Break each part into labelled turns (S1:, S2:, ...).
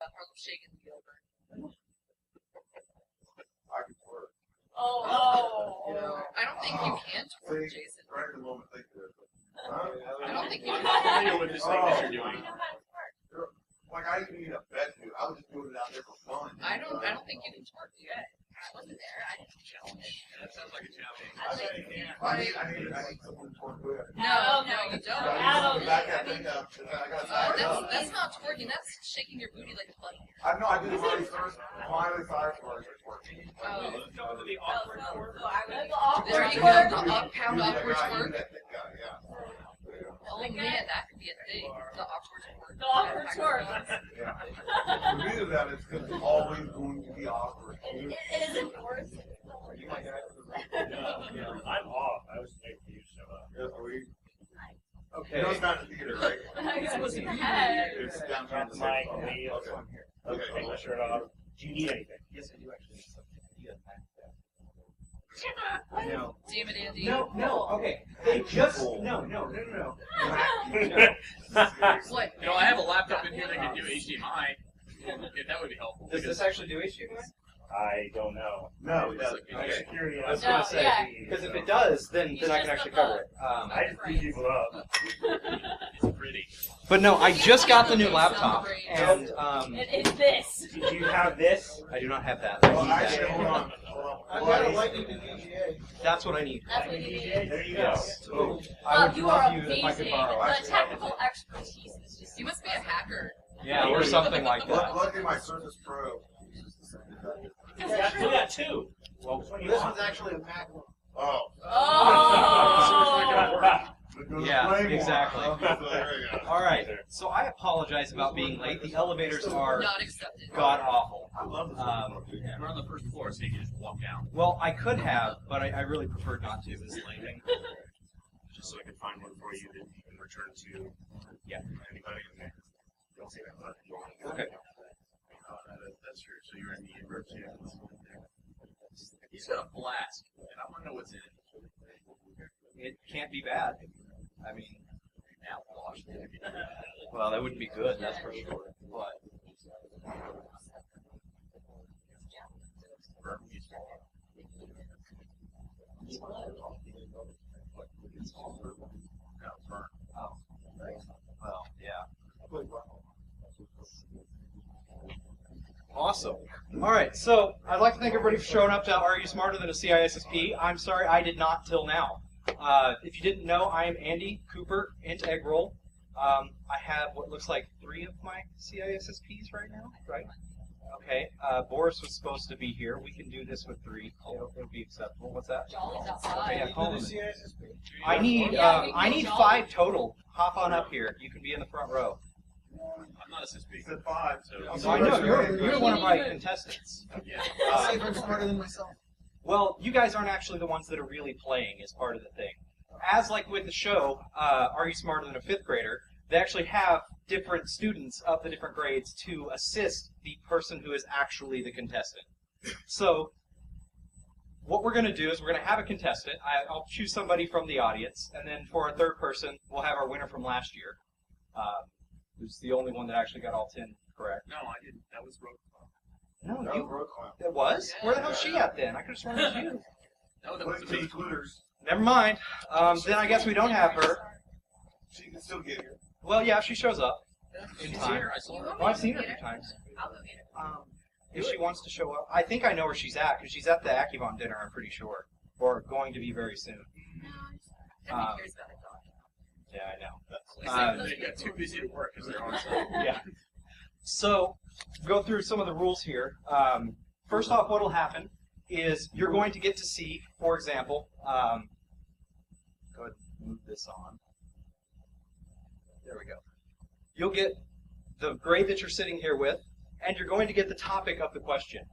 S1: that part of shaking the over.
S2: I can twerk.
S1: Oh. I don't think you can twerk, Jason.
S2: Right at the moment, think of it.
S1: I don't think you can.
S3: I know what this thing that you're doing.
S2: Like I didn't need a bet to. I was just doing it out there for fun.
S1: I don't think you can twerk yet. I wasn't there. I didn't challenge.
S3: That sounds like a challenge.
S2: I need someone to twerk with.
S1: No, you don't. That's not twerking. That's shaking your booty like a bunny.
S2: I know. I did Miley Cyrus. Miley Cyrus was twerking.
S1: Oh.
S3: Let's go to the awkward twerk.
S1: There you go. The pound awkward twerk.
S2: Yeah.
S1: Oh man, that could be a thing. The awkward twerk.
S4: The awkward twerk.
S2: Yeah. The reason of that is because it's always going to be awkward.
S4: It isn't worse.
S3: I'm off. I was waiting for you to show up.
S2: Yeah, are we?
S5: Okay.
S2: You know it's not in the theater, right?
S3: It's downtown the mic. Okay. Take my shirt off. Do you need anything?
S5: Yes, I do actually.
S1: No. Damn it, Andy.
S5: No. Okay. They just no.
S1: What?
S3: You know, I have a laptop in here that can do HDMI. If that would be helpful.
S5: Does this actually do HDMI?
S3: I don't know.
S2: No, it doesn't.
S3: Okay. Security.
S5: I was going to say, because if it does, then I can actually cover it.
S3: I just beat people up. It's pretty.
S5: But no, I just got the new laptop, and
S4: It is this.
S3: Do you have this?
S5: I do not have that.
S2: Well, actually, hold on.
S6: I've got a lightning to VGA.
S5: That's what I need.
S4: That's what you need.
S3: There you go.
S5: So, I would
S4: You are
S5: love you if I could
S4: amazing.
S5: borrow.
S4: The technical expertise is just.
S1: You must be a hacker.
S5: Yeah, or something like that.
S2: Look at my Surface Pro.
S3: We got two.
S5: Well,
S6: This one's actually a Mac one.
S2: Oh.
S4: Oh.
S5: Yeah, exactly.
S2: So there you go.
S5: All right. So I apologize about being late. The elevators are
S1: Not accepted.
S5: god awful.
S3: I love this. We're on the first floor, so you can just walk down.
S5: Well, I could have, but I really preferred not to this late.
S3: Just so I can find one for you that you can return to.
S5: Yeah.
S3: Anybody in there. Don't say that, but
S5: Okay.
S3: That's true. So you're in the inverse. He's got a flask, and I want to know what's in it.
S5: It can't be bad. I mean,
S3: Mouthwash.
S5: well, that wouldn't be good, that's for sure. But oh, well, yeah. Awesome. All right, so I'd like to thank everybody for showing up to Are You Smarter Than a CISSP? I'm sorry I did not till now. If you didn't know, I am Andy Cooper, int egg roll. I have what looks like 3 of my CISSPs right now, right? Okay. Boris was supposed to be here. We can do this with 3. It'll be acceptable. What's that?
S1: Jolly's
S5: Okay,
S1: outside.
S5: yeah, call
S6: The
S5: him.
S6: CISSP.
S5: I need 5 total. Hop on up here. You can be in the front row.
S3: I'm not a CISSP.
S2: It's at 5.
S5: So I know you're one of my contestants.
S3: Yeah.
S6: I'll see if I'm smarter than myself.
S5: Well, you guys aren't actually the ones that are really playing as part of the thing. As like with the show, Are You Smarter Than a 5th Grader, they actually have different students of the different grades to assist the person who is actually the contestant. So what we're going to do is we're going to have a contestant. I'll choose somebody from the audience, and then for our 3rd person, we'll have our winner from last year, who's the only one that actually got all 10 correct.
S3: No, I didn't. That was road.
S5: No,
S2: That
S5: you.
S2: was Road Clown.
S5: It was? Where the hell's she at then? I could have sworn it was you.
S3: No, that was
S2: Wait to the
S3: me.
S2: Twitters.
S5: Never mind. Then I guess we don't have her.
S2: She can still get here.
S5: Well, yeah, if she shows up in
S3: She's
S5: time.
S3: here. I saw her.
S5: Oh, I've seen her a few times.
S1: I'll go get her.
S5: If she wants to show up, I think I know where she's at because she's at the Akivon dinner. I'm pretty sure, or going to be very soon.
S1: No, nobody cares about it.
S5: Yeah, I know.
S3: They got too busy to work because they're on site.
S5: Yeah. So, go through some of the rules here. First off, what will happen is you're going to get to see, for example, go ahead and move this on. There we go. You'll get the grade that you're sitting here with, and you're going to get the topic of the question.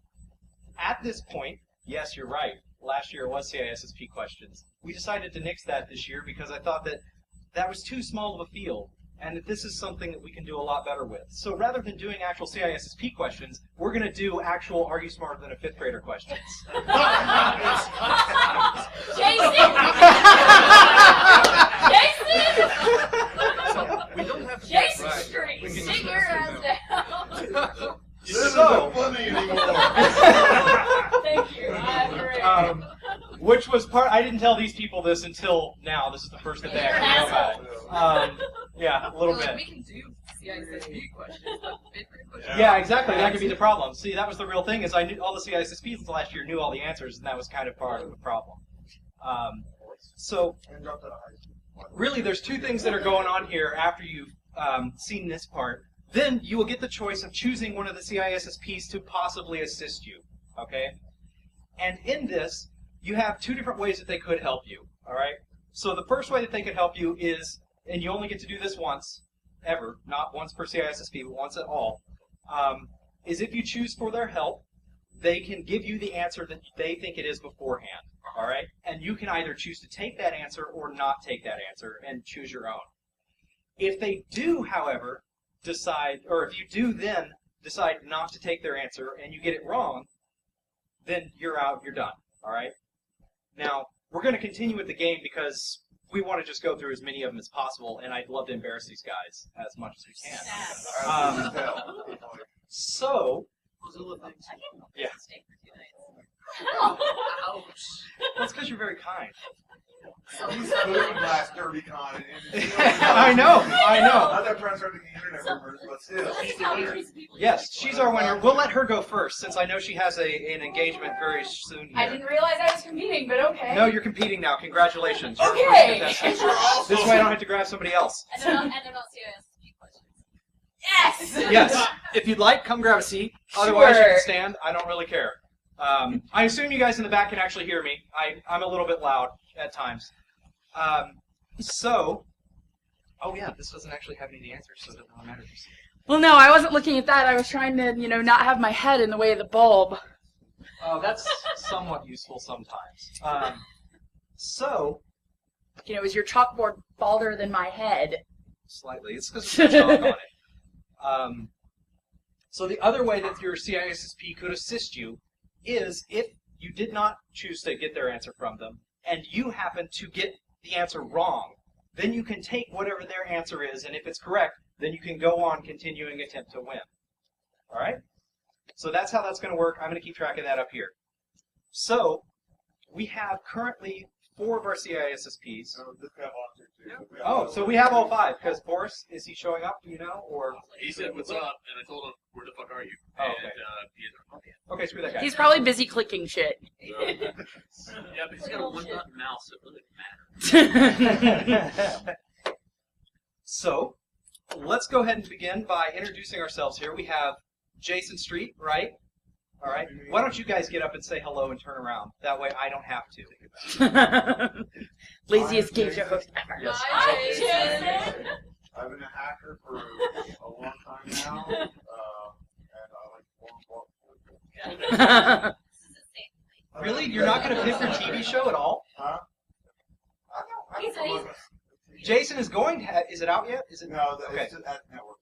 S5: At this point, yes, you're right. Last year it was CISSP questions. We decided to nix that this year because I thought that that was too small of a field, and that this is something that we can do a lot better with. So rather than doing actual CISSP questions, we're going to do actual Are You Smarter Than a 5th Grader questions.
S4: Jason! Jason!
S3: We don't have to
S4: Jason
S3: right.
S4: Street!
S3: We can
S4: Sit
S3: just
S4: your ass down!
S5: part. I didn't tell these people this until now. This is the first that they actually know about it. Yeah, a little bit.
S1: We can do CISSP questions, but different questions.
S5: Yeah, exactly. That could be the problem. See, that was the real thing. Is I knew all the CISSPs last year knew all the answers, and that was kind of part of the problem. So, really, there's two things that are going on here after you've seen this part. Then you will get the choice of choosing one of the CISSPs to possibly assist you. Okay? And in this, you have two different ways that they could help you. All right? So the first way that they could help you is, and you only get to do this once, ever, not once per CISSP, but once at all, is if you choose for their help, they can give you the answer that they think it is beforehand. All right? And you can either choose to take that answer or not take that answer and choose your own. If they do, however, decide, or if you do then decide not to take their answer and you get it wrong, then you're out, you're done. All right? Now, we're going to continue with the game because we want to just go through as many of them as possible, and I'd love to embarrass these guys as much as we can. So, yeah.
S1: Ouch.
S5: That's because you're very kind.
S2: He's spoken last DerbyCon.
S5: I know.
S2: Not that trying to start the internet rumors, but still.
S5: Yes, she's our winner. We'll let her go first, since I know she has an engagement very soon here.
S4: I didn't realize I was competing, but okay.
S5: No, you're competing now. Congratulations. You're the
S4: Okay.
S5: first contestant. This way I don't have to grab somebody else.
S4: And they're not CISSP questions. Yes!
S5: Yes, if you'd like, come grab a seat. Otherwise, you
S4: Sure.
S5: can stand. I don't really care. I assume you guys in the back can actually hear me. I'm a little bit loud at times. Oh yeah, this doesn't actually have any of the answers, so it doesn't really matter.
S7: Well, no, I wasn't looking at that. I was trying to, not have my head in the way of the bulb.
S5: Oh, that's somewhat useful sometimes.
S7: Is your chalkboard balder than my head?
S5: Slightly. It's because there's chalk on it. So the other way that your CISSP could assist you is if you did not choose to get their answer from them, and you happen to get the answer wrong, then you can take whatever their answer is, and if it's correct, then you can go on continuing attempt to win. All right? So that's how that's going to work. I'm going to keep track of that up here. So we have currently 4 of our CISSPs. Oh, so we have all 5, because Boris, is he showing up, or?
S8: He said, "What's up?" And I told him, "Where the fuck are you?"
S5: Oh,
S8: And
S5: okay.
S8: he isn't.
S5: Okay, screw that guy.
S7: He's probably busy clicking shit.
S8: Yeah, but he's got a one-button mouse, so it really matters.
S5: So, let's go ahead and begin by introducing ourselves here. We have Jason Street, right? All right. Why don't you guys get up and say hello and turn around? That way I don't have to.
S7: Laziest game show host ever.
S5: Yes.
S4: Hi, Jason!
S2: I've been a hacker for a long time now, and I like
S5: Really? You're not going to pick your TV show at all?
S2: Huh? I don't know.
S5: Jason is going to have, is it out yet? Is it?
S2: No,
S5: Okay.
S2: it's at network.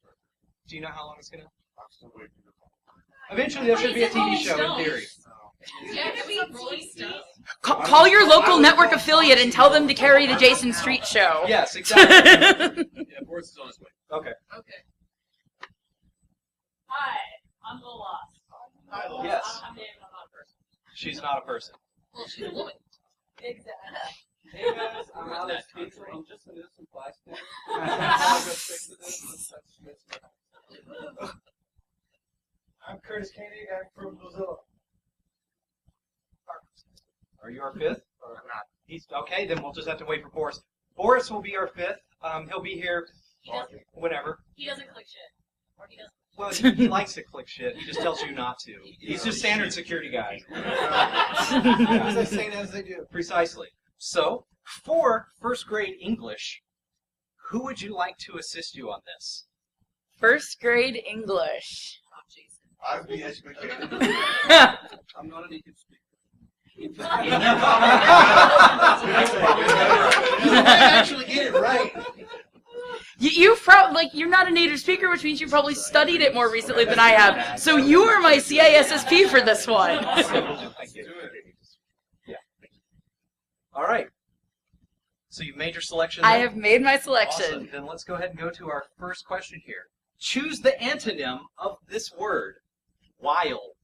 S5: Do you know how long it's going to?
S2: I'm still waiting to
S5: Eventually there should be a TV show in theory.
S1: Yeah, it was a Rolling Stone.
S7: Call your local network affiliate and tell them to carry the Jason Street show.
S5: Yes, exactly.
S8: Yeah, Boris is on his way.
S5: Okay.
S1: Okay.
S4: Hi, I'm a little lost.
S5: Yes.
S4: I'm David, I'm not a person.
S5: She's not a person.
S1: Well, she's a woman.
S4: Exactly.
S9: Hey guys, I'm Alex Peter. I'm just gonna do some plastic.
S6: I'm Curtis Koenig. I'm from Mozilla.
S5: Are you our 5th? Or not? He's okay. Then we'll just have to wait for Boris. Boris will be our 5th. He'll be here whenever.
S4: He doesn't click shit. Or he doesn't.
S5: Well, he likes to click shit. He just tells you not to. He's just standard security guy.
S6: As I say it as they do.
S5: Precisely. So, for first grade English, who would you like to assist you on this?
S7: First grade English.
S1: Oh, Jason.
S2: I'd be educated.
S9: I'm not a native speaker.
S6: You might actually get it right.
S7: You've probably, you're not a native speaker, which means you probably studied it more recently than I have. So you are my CISSP for this one.
S5: Thank you. Yeah. All right. So you've made your selection.
S7: I
S5: then?
S7: have made my
S5: Awesome.
S7: selection.
S5: Then let's go ahead and go to our first question here. Choose the antonym of this word. Wild.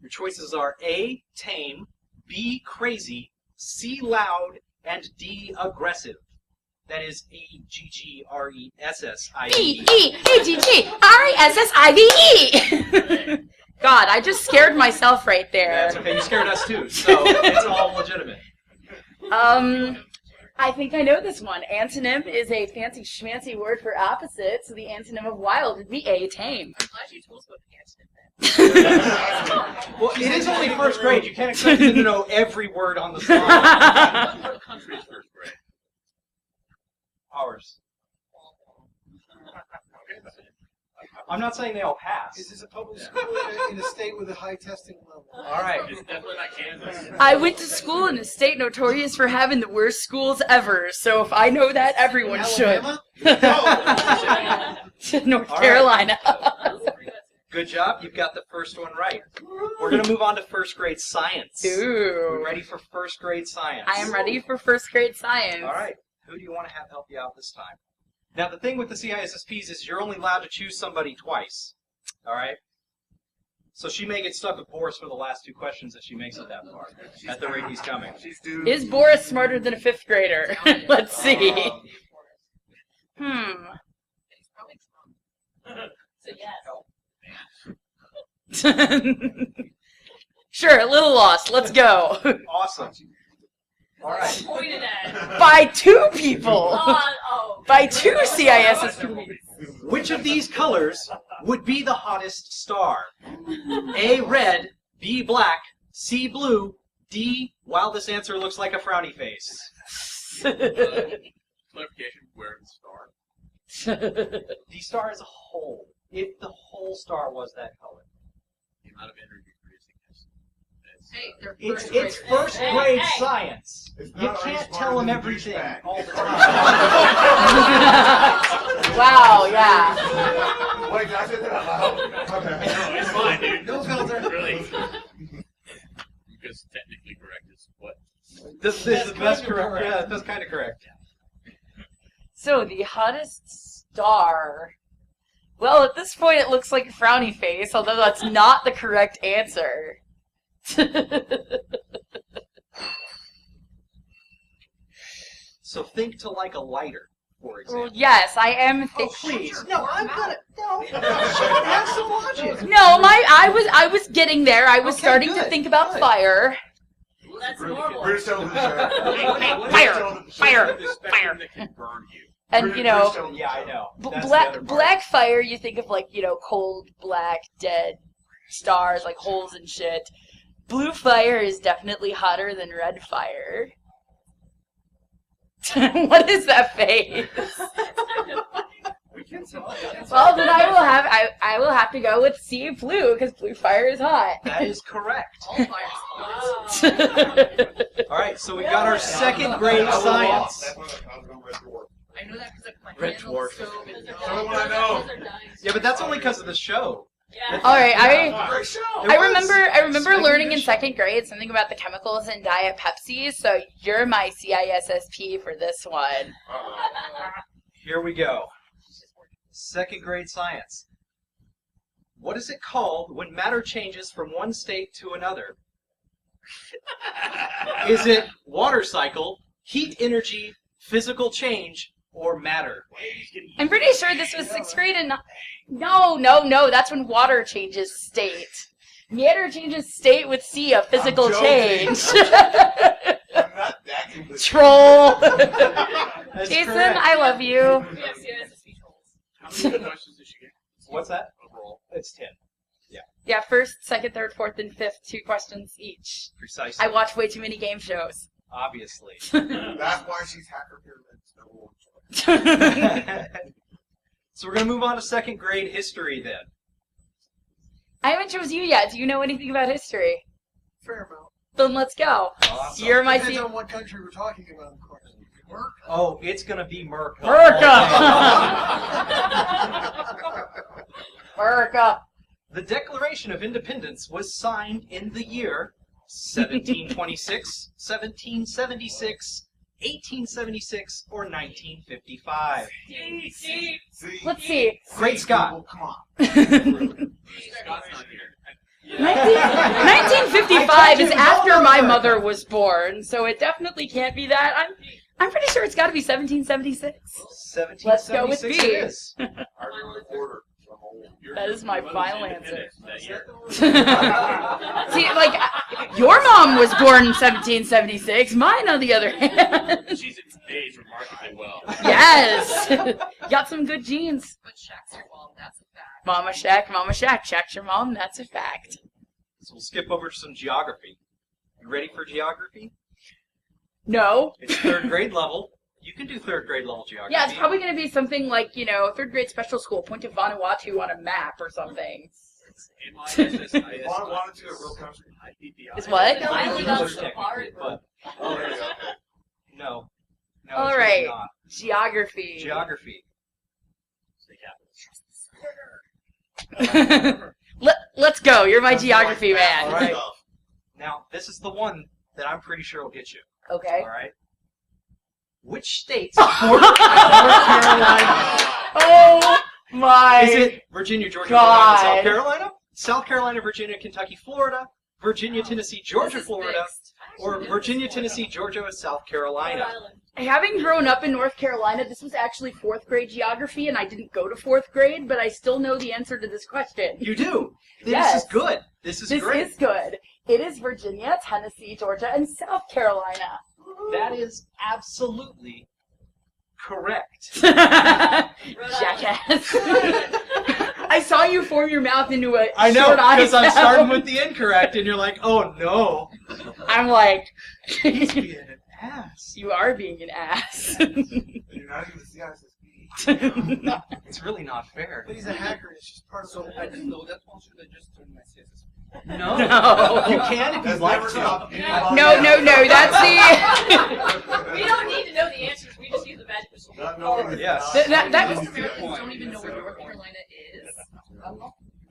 S5: Your choices are A, tame, B, crazy, C, loud, and D, aggressive. That is AGGRESSIVE.
S7: E-E-A-G-G-R-E-S-S-I-V-E! God, I just scared myself right there.
S5: That's okay, you scared us too, so it's all legitimate.
S7: I think I know this one. Antonym is a fancy schmancy word for opposite, so the antonym of wild would be A, tame.
S1: I'm glad you told us what the antonym then.
S5: Well, it is only first grade. You can't expect them to know every word on the slide.
S8: What country is first grade?
S5: Ours. I'm not saying they all pass.
S6: Is this a public school in a state with a high testing level?
S5: All right.
S8: It's definitely not Kansas.
S7: I went to school in a state notorious for having the worst schools ever, so if I know that, everyone should. North Carolina.
S5: Good job. You've got the first one right. We're going to move on to first grade science.
S7: Ooh.
S5: We're ready for first grade science.
S7: I am ready for first grade science.
S5: All right. Who do you want to have help you out this time? Now, the thing with the CISSPs is you're only allowed to choose somebody twice. All right? So she may get stuck with Boris for the last two questions if she makes it that far, at the rate he's coming.
S7: Is Boris smarter than a fifth grader? Let's see.
S1: He's probably smart. So yes.
S7: Sure, a little lost. Let's go.
S5: Awesome. All right.
S1: Pointed at.
S7: By two people.
S1: Oh.
S7: By two CISSPs.
S5: Which of these colors would be the hottest star? A, red, B, black, C, blue, D, while this answer looks like a frowny face.
S8: Clarification, where is the star?
S5: The star as a whole. If the whole star was that color.
S8: The amount of energy producing is.
S1: Hey, they're
S5: It's
S1: first
S5: first
S1: graders.
S5: grade science.
S2: It's
S5: You
S2: not
S5: can't
S2: smarter
S5: tell them
S2: than a
S5: everything
S2: douchebag.
S5: all the time.
S7: Wow, yeah.
S2: Wait, did I say that out loud? Okay.
S8: No, it's fine, dude.
S5: No filter.
S8: Really. Because technically correct is what?
S5: This is the best correct. Yeah, that's kind of correct.
S7: So, the hottest star. Well, at this point, it looks like a frowny face, although that's not the correct answer.
S5: So think to like a lighter, for
S7: Well,
S5: example.
S7: yes, I am.
S5: Oh, please. No, I'm gonna. No. Have some logic.
S7: No, I was getting there. I was
S5: Okay,
S7: starting to
S5: good,
S7: think about
S5: good.
S7: fire.
S1: That's normal.
S2: British television show.
S7: Fire!
S8: The spectrum that can burn you.
S7: And, you know,
S5: Yeah, I know. That's the other
S7: black
S5: part.
S7: black fire, you think of, like, you know, cold, black, dead stars, like holes and shit. Blue fire is definitely hotter than red fire. What is that face? Well, then I will have to go with C, blue, because blue fire is hot.
S5: That is correct.
S1: All fire's hot.
S5: All right, so we got our second grade science.
S2: That's when I was going Red Dwarf.
S1: I know that because I put my
S5: Red
S1: hand on the
S5: dwarf.
S1: stove. And
S2: Tell me what I know.
S5: Yeah, but that's only because of the show.
S1: Yeah.
S7: All right,
S2: Great show.
S7: I remember
S5: Second
S7: learning in
S5: edition.
S7: second grade something about the chemicals in Diet Pepsi, so you're my CISSP for this one.
S5: Here we go. Second grade science. What is it called when matter changes from one state to another? Is it water cycle, heat energy, physical change, or matter?
S7: I'm pretty sure this was sixth grade and no, that's when water changes state. Matter changes state with C, a physical
S2: I'm joking.
S7: change.
S2: I'm not that English.
S7: Troll.
S5: That's
S7: Jason,
S5: correct.
S7: I love you.
S1: We have CISSP trolls.
S8: How many questions did she get?
S5: What's that?
S8: Overall.
S5: It's 10.
S7: Yeah, first, second, third, fourth, and fifth, 2 questions each.
S5: Precisely.
S7: I watch way too many game shows.
S5: Obviously.
S2: That's why she's Hacker Pyramids. No.
S5: So we're going to move on to second grade history then.
S7: I haven't chose you yet. Do you know anything about history?
S6: Fair amount.
S7: Then let's go.
S5: Awesome.
S7: You're my
S6: Depends
S7: C.
S6: on what country we're talking about, of course.
S5: Oh, it's going to be Merca.
S7: America.
S5: The Declaration of Independence was signed in the year 1726, 1776, 1876 or 1955.
S2: See?
S7: Let's see.
S5: Great Scott.
S2: Come on.
S8: Scott's not here.
S7: 1955 is after my mother was born, so it definitely can't be that. I'm pretty sure it's got to be 1776.
S5: 1776
S7: Let's go with B.
S5: it is.
S2: I remember the quarter.
S7: That is my final answer.
S8: That year.
S7: See, like, your mom was born in 1776. Mine, on the other hand.
S8: She's aged remarkably well.
S7: Yes. Got some good genes.
S1: But Shaq's your mom, that's a fact.
S7: Mama Shack, checks your mom. That's a fact.
S5: So we'll skip over to some geography. You ready for geography?
S7: No.
S5: It's 3rd grade level. You can do 3rd grade level geography.
S7: Yeah, it's probably going to be something like, 3rd grade special school, point to Vanuatu on a map or something.
S8: In my SSIS,
S2: Vanuatu a real country?
S8: I beat the
S7: Is what?
S1: The island on
S5: Technically,
S1: Safari.
S5: but
S2: Oh, there you go.
S5: no. No,
S7: All
S5: it's
S7: right.
S5: really not.
S7: Geography.
S5: Geography.
S7: Let's go. You're my geography man.
S5: All right. Now, this is the one that I'm pretty sure will get you.
S7: Okay.
S5: All right. Which states border North Carolina?
S7: Oh my.
S5: Is it Virginia, Georgia,
S7: God.
S5: Florida, and South Carolina? South Carolina, Virginia, Kentucky, Florida, Virginia, Tennessee, Georgia,
S1: This is
S5: Florida,
S1: mixed.
S5: or Virginia, Tennessee, Georgia, and South Carolina?
S7: Having grown up in North Carolina, this was actually 4th grade geography, and I didn't go to 4th grade, but I still know the answer to this question.
S5: You do. This
S7: Yes.
S5: is good. This is great.
S7: This is good. It is Virginia, Tennessee, Georgia, and South Carolina.
S5: That is absolutely correct.
S7: Jackass. I saw you form your mouth into a
S5: I know,
S7: short eye
S5: because I'm
S7: sound.
S5: starting with the incorrect, and you're like, oh no.
S7: I'm like,
S5: He's being an ass.
S7: you are being an ass.
S2: You're not even the CISSP.
S5: It's really not fair.
S6: But he's a hacker. It's just part of
S9: So I didn't know that one. Should I just turn my CSSP?
S5: No.
S7: No.
S5: You can if
S2: That's
S5: you'd like
S2: never
S5: to.
S2: stopped
S1: Yeah.
S2: anybody.
S7: No, that's the...
S1: We don't need to know the answers, we just need the badge pistol.
S2: Not knowing
S5: Yes.
S2: it's not-
S7: That
S1: Most
S7: was-
S1: Americans don't even know where North Carolina is.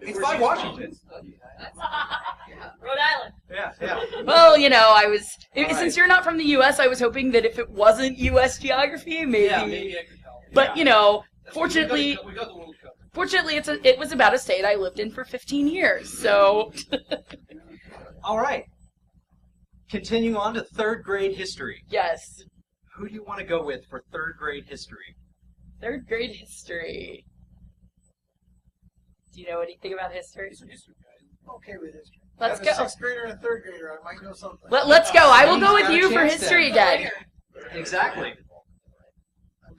S5: It's by Washington.
S1: Rhode Island.
S5: Yeah.
S7: Well, I was...
S5: right.
S7: Since you're not from the U.S., I was hoping that if it wasn't U.S. geography, maybe...
S9: Yeah, maybe I could help.
S7: But,
S5: Yeah.
S7: fortunately...
S9: We got the World Cup.
S7: Fortunately, it was about a state I lived in for 15 years, so...
S5: All right. Continuing on to 3rd grade history.
S7: Yes.
S5: Who do you want to go with for 3rd grade history?
S7: 3rd grade history. Do you know anything about history?
S6: I'm okay with history.
S7: Let's
S6: As
S7: go.
S6: a 6th grader and a 3rd grader, I might know something.
S7: Let's go. I will go
S5: He's
S7: with
S5: got a
S7: you for
S5: chance
S7: history
S5: then.
S7: again.
S5: Exactly.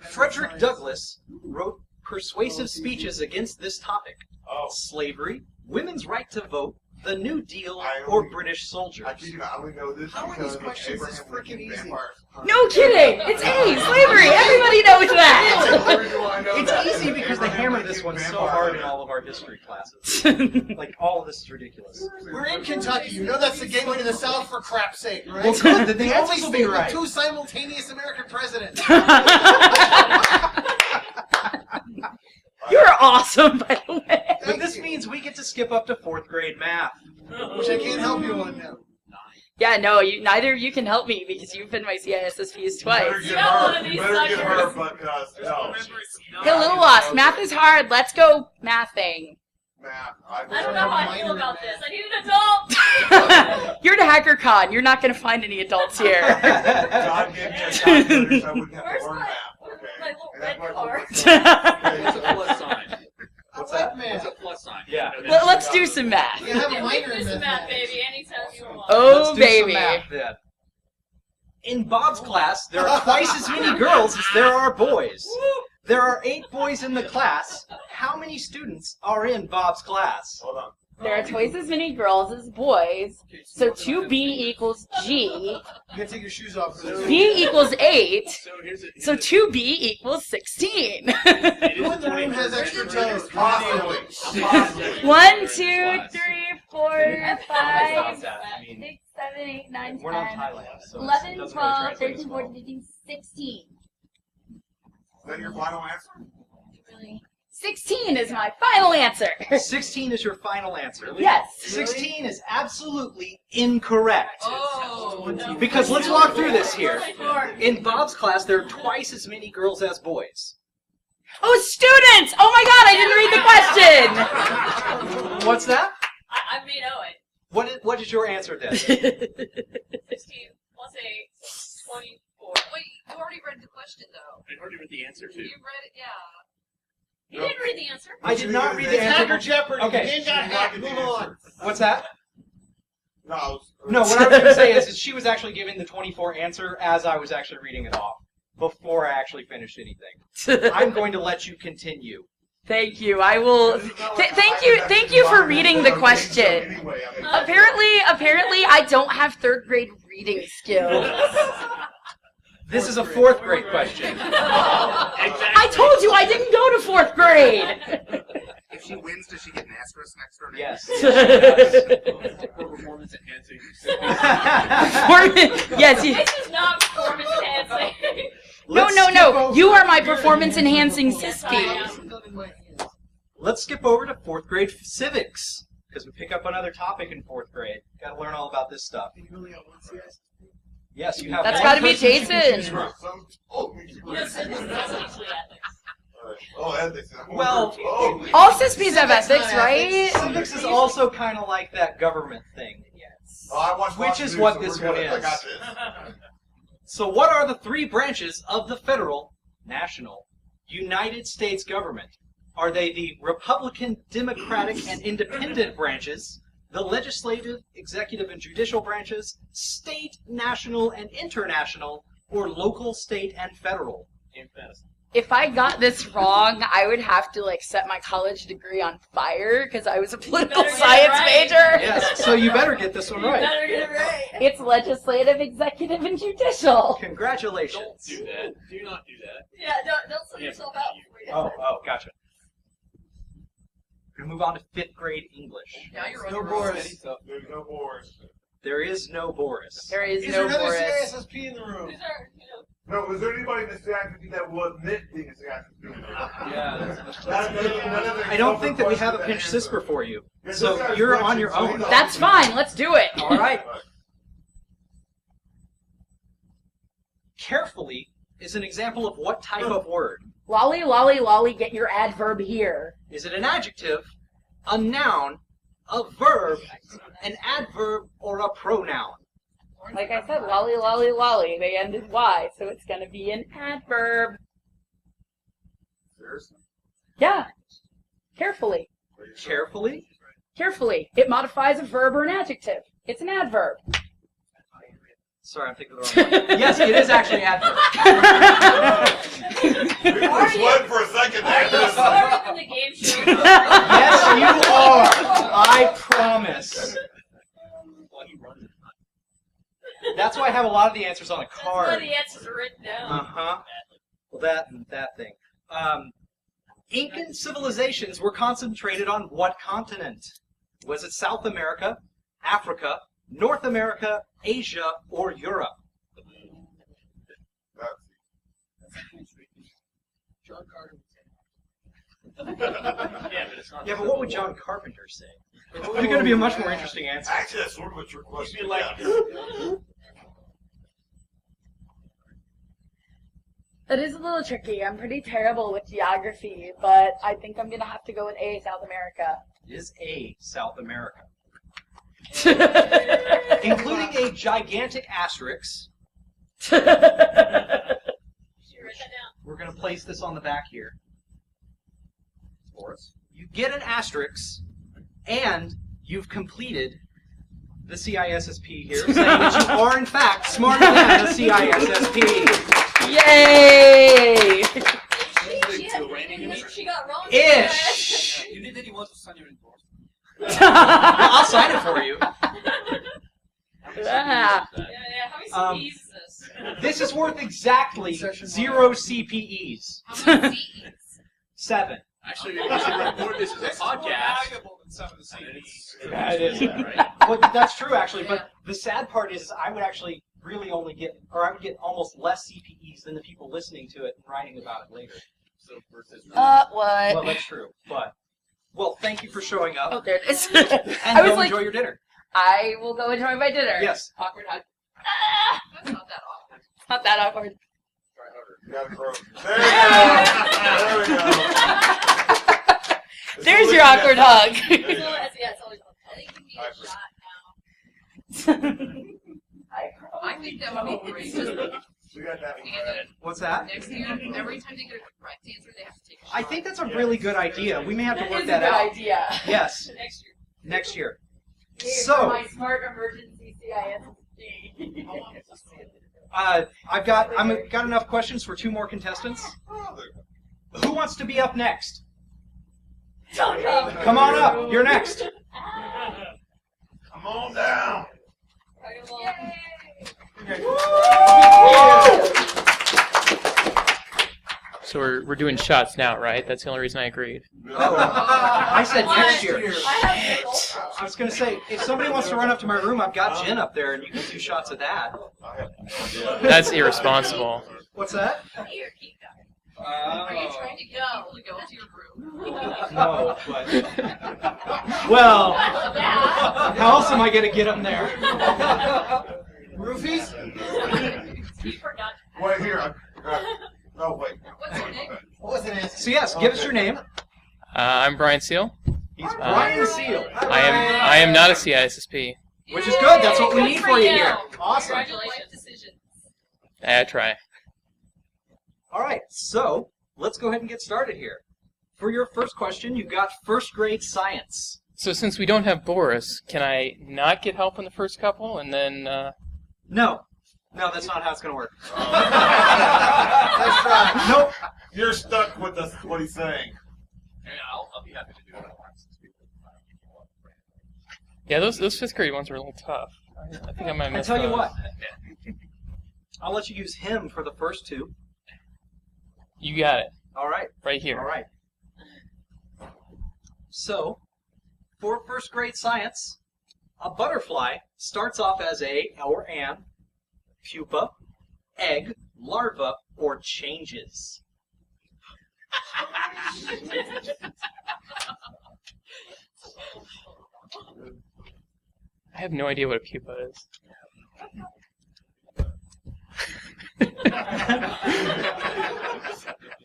S5: Frederick Douglass wrote persuasive speeches against this topic.
S2: Oh,
S5: Slavery, women's right to vote, the New Deal,
S2: I
S5: or
S2: only-
S5: British soldiers.
S2: I kid you not, I only know this
S6: How are
S2: because
S6: these questions
S2: Abraham
S6: this
S2: Lincoln
S6: freaking easy?
S2: vampires.
S7: No kidding. It's A, slavery. Everybody knows that.
S2: Where do I know
S5: It's
S2: that?
S5: easy because they
S2: Abraham
S5: hammer this
S2: Lincoln
S5: one so
S2: vampires.
S5: hard in all of our history classes. Like, all of this is ridiculous.
S6: We're in Kentucky. You know that's the gateway to the South, for crap's sake, right?
S5: Well, good. Then the
S6: The only
S5: answers will be
S6: state with
S5: right.
S6: 2 simultaneous American presidents.
S7: You're awesome, by the way.
S5: But this means we get to skip up to 4th grade math.
S6: Which I can't help you on now.
S7: Yeah, no, neither of you can help me because you've been my CISSPs
S2: You better
S7: twice.
S2: get
S1: got one
S2: her.
S1: of
S2: You
S1: these
S2: better get her,
S1: suckers.
S2: but no.
S7: Hey, little lost. Math is hard. Let's go mathing.
S2: Math.
S1: I don't know how I feel about this. I need an adult!
S7: You're the hacker con. You're not going to find any adults here.
S2: God gave me a calculator so I wouldn't have
S1: Where's
S2: to learn
S1: my-
S2: math.
S1: where's
S2: Okay.
S1: my little
S2: And that's
S1: red
S2: why
S1: card?
S8: What's a plus sign?
S5: What's
S6: I like
S5: that?
S6: math.
S8: What's a plus sign?
S5: Yeah.
S7: Let's do some math.
S6: You have a
S1: Yeah, we
S6: minor
S1: can
S6: in
S1: do some math,
S6: mathematics.
S1: baby, anytime you want.
S7: Oh,
S5: Let's do
S7: baby.
S5: some math then. In Bob's class, there are twice as many girls as there are boys. There are 8 boys in the class. How many students are in Bob's class?
S2: Hold on.
S7: There are twice as many girls as boys, so 2B equals G.
S6: You gotta take your shoes off. For this.
S7: B equals 8,
S8: So here's
S7: so 2B equals 16.
S6: Who in the room has extra toes?
S2: Possibly. Possibly.
S7: 1, 2, 3, 4, 5, 6,
S5: I mean,
S7: 7, 8, 9,
S5: we're not
S7: 10,
S5: Thailand, so it
S7: 11,
S5: doesn't
S7: 12,
S5: really translate
S7: 13,
S5: as well.
S7: 14, 15, 16.
S2: Is that your final answer?
S7: 16 is my final answer.
S5: 16 is your final answer.
S7: Yes.
S5: 16 is absolutely incorrect.
S1: Oh, no.
S5: Because let's walk through this here.
S1: Four.
S5: In Bob's class, there are twice as many girls as boys.
S7: Oh, students! Oh my god, I didn't read the question!
S5: What's that?
S1: I may know it.
S5: What is your answer then?
S4: 16. Let's say 24.
S1: Wait, you already read the question though.
S8: I already read the answer too.
S1: You read it, yeah.
S4: You didn't read the answer.
S5: I did not read the
S6: It's Hacker
S5: answer.
S6: Jeopardy.
S5: Okay.
S6: The game got hacked. Move on.
S5: What's that?
S2: No,
S5: No, what I was going to say is she was actually giving the 24 answer as I was actually reading it off before I actually finished anything. I'm going to let you continue.
S7: Thank you. I will. Thank you for reading the question. Apparently, I don't have third grade reading skills.
S5: This is a fourth grade question.
S7: I told you I didn't go to fourth grade.
S10: If she wins, does she get an asterisk next to her name?
S5: Yes.
S8: Performance enhancing.
S7: Yes.
S4: This is not performance enhancing.
S7: No. You are my performance enhancing CISSP.
S5: Let's skip over to fourth grade civics because we pick up another topic in fourth grade. Got to learn all about this stuff. Yes, you have.
S7: That's
S5: one
S7: got to be
S5: person to
S7: Jason.
S5: choose from.
S4: Yes, it's usually ethics.
S2: Oh, ethics.
S5: Well,
S7: All CISSPs have ethics, right?
S5: Civics is also kind of like that government thing.
S7: Yes.
S5: Which is what this one is. So what are the three branches of the federal, national, United States government? Are they the Republican, Democratic, and Independent branches, the legislative, executive, and judicial branches, state, national, and international, or local, state, and federal?
S7: If I got this wrong, I would have to set my college degree on fire because I was a political
S4: better get it
S7: science
S4: right.
S7: major.
S5: Yes, so you better get this one
S4: You
S5: right.
S4: better get it right.
S7: It's legislative, executive, and judicial.
S5: Congratulations.
S8: Do that. Do not do that.
S4: Yeah, don't sell yourself out.
S5: Oh, gotcha. We're going to move on to fifth grade English.
S1: Now you're on
S6: No
S1: your own.
S6: Boris.
S2: There's no Boris.
S5: There is no Boris.
S7: There is
S6: Is
S7: no
S6: there another
S7: Boris.
S6: CISSP in the room?
S4: These are,
S2: No, is there anybody in the CISSP that will admit being a CISSP?
S5: I don't think that we have a pinch CISSPer for you. So you're on your own.
S7: That's fine. Let's do it.
S5: All right. Carefully is an example of what type of word?
S7: Lolly, lolly, lolly, get your adverb here.
S5: Is it an adjective, a noun, a verb, an adverb, or a pronoun?
S7: Like I said, lolly, lolly, lolly. They ended Y, so it's going to be an adverb.
S2: Seriously?
S7: Yeah. Carefully.
S5: Carefully?
S7: Carefully. It modifies a verb or an adjective. It's an adverb.
S5: Sorry, I'm thinking of the wrong one. Yes, it is actually adverb.
S2: We were sweating for a second
S4: are you
S2: there.
S4: smarter than the game show?
S5: Yes, you are. I promise. That's why I have a lot of the answers on a
S4: That's why
S5: card.
S4: the answers are written down.
S5: Uh-huh. Well, that thing. Incan civilizations were concentrated on what continent? Was it South America, Africa, North America, Asia, or Europe?
S6: John Carter.
S8: Yeah, but it's not.
S5: Yeah, but what would John Carpenter say? It's going to be a much more interesting answer.
S2: Actually, that's sort of a trick question.
S8: You'd be like,
S7: That is a little tricky. I'm pretty terrible with geography, but I think I'm going to have to go with A, South America.
S5: It is A, South America. Including a gigantic asterisk.
S4: Should you write that down?
S5: We're going to place this on the back here. You get an asterisk, and you've completed the CISSP here, saying that you are, in fact, smarter than the CISSP.
S7: Yay!
S4: She got wrong.
S5: Ish!
S9: You did that you want to sign your endorsement.
S5: I'll sign it for you.
S7: Ah.
S4: Yeah, how many CPs is this?
S5: This is worth exactly 0 CPEs.
S1: How many C's?
S5: 7.
S8: actually, we should record this as a
S6: This is more
S8: podcast.
S6: valuable than some of the CDs.
S5: Yeah, it is.
S8: Right?
S5: Well, that's true, actually. But the sad part is, I would actually really only get, or I would get almost less CPEs than the people listening to it and writing about it later.
S8: So versus
S7: What?
S5: Well, that's true. But, well, thank you for showing
S7: Oh,
S5: up.
S7: there it is.
S5: And
S7: I was
S5: go
S7: like,
S5: enjoy your dinner.
S7: I will go enjoy my dinner.
S5: Yes.
S7: Awkward hug.
S1: That's not that awkward.
S7: It's not that awkward.
S2: You gotta throw. There we go.
S7: There's your awkward hug.
S4: So, yeah, it's always.
S1: I think you need a shot now. I think that would be great. Just
S2: We got that one
S1: and
S2: right.
S5: What's that?
S1: next year, every time they get a correct answer, they have to take a shot.
S5: I think that's a really good idea. We may have to
S7: That
S5: work
S7: is a
S5: that
S7: good
S5: out.
S7: idea.
S5: Yes,
S1: Next year.
S5: next year.
S7: Here,
S5: So-
S7: for my smart emergency CISSP.
S5: I've got enough questions for 2 more contestants. Who wants to be up next? Come on up. You're next.
S2: Come on down.
S11: So we're doing shots now, right? That's the only reason I agreed.
S5: I said next year.
S7: I
S5: I was going to say, if somebody wants to run up to my room, I've got gin up there, and you can do shots of that.
S11: That's irresponsible.
S5: What's that?
S1: Here, keep going. Are you trying to go to your room?
S5: No, but... Well, how else am I going to get them there?
S6: Roofies?
S1: You forgot.
S2: Wait, here. Oh, wait.
S1: What's your name?
S6: What was it? Answer?
S5: So yes, give us your name.
S11: I'm Brian Seal.
S5: He's Brian Seal.
S11: I am not a CISSP.
S5: Which is good. That's what we need for you here. Awesome.
S1: Congratulations. Decisions.
S11: I try.
S5: All right, so let's go ahead and get started here. For your first question, you've got first grade science.
S11: So since we don't have Boris, can I not get help in the first couple and then?
S5: No, that's not how it's going to work.
S2: Nice try.
S5: Nope.
S2: You're stuck with what he's saying.
S8: I'll be happy to do it.
S11: Yeah, those 5th grade ones were a little tough. I think I might
S5: I
S11: miss
S5: tell you
S11: those.
S5: what, I'll let you use him for the first 2.
S11: You got it.
S5: All right.
S11: Right here.
S5: All right. So, for first grade science, a butterfly starts off as a or an pupa, egg, larva, or changes.
S11: I have no idea what a pupa is.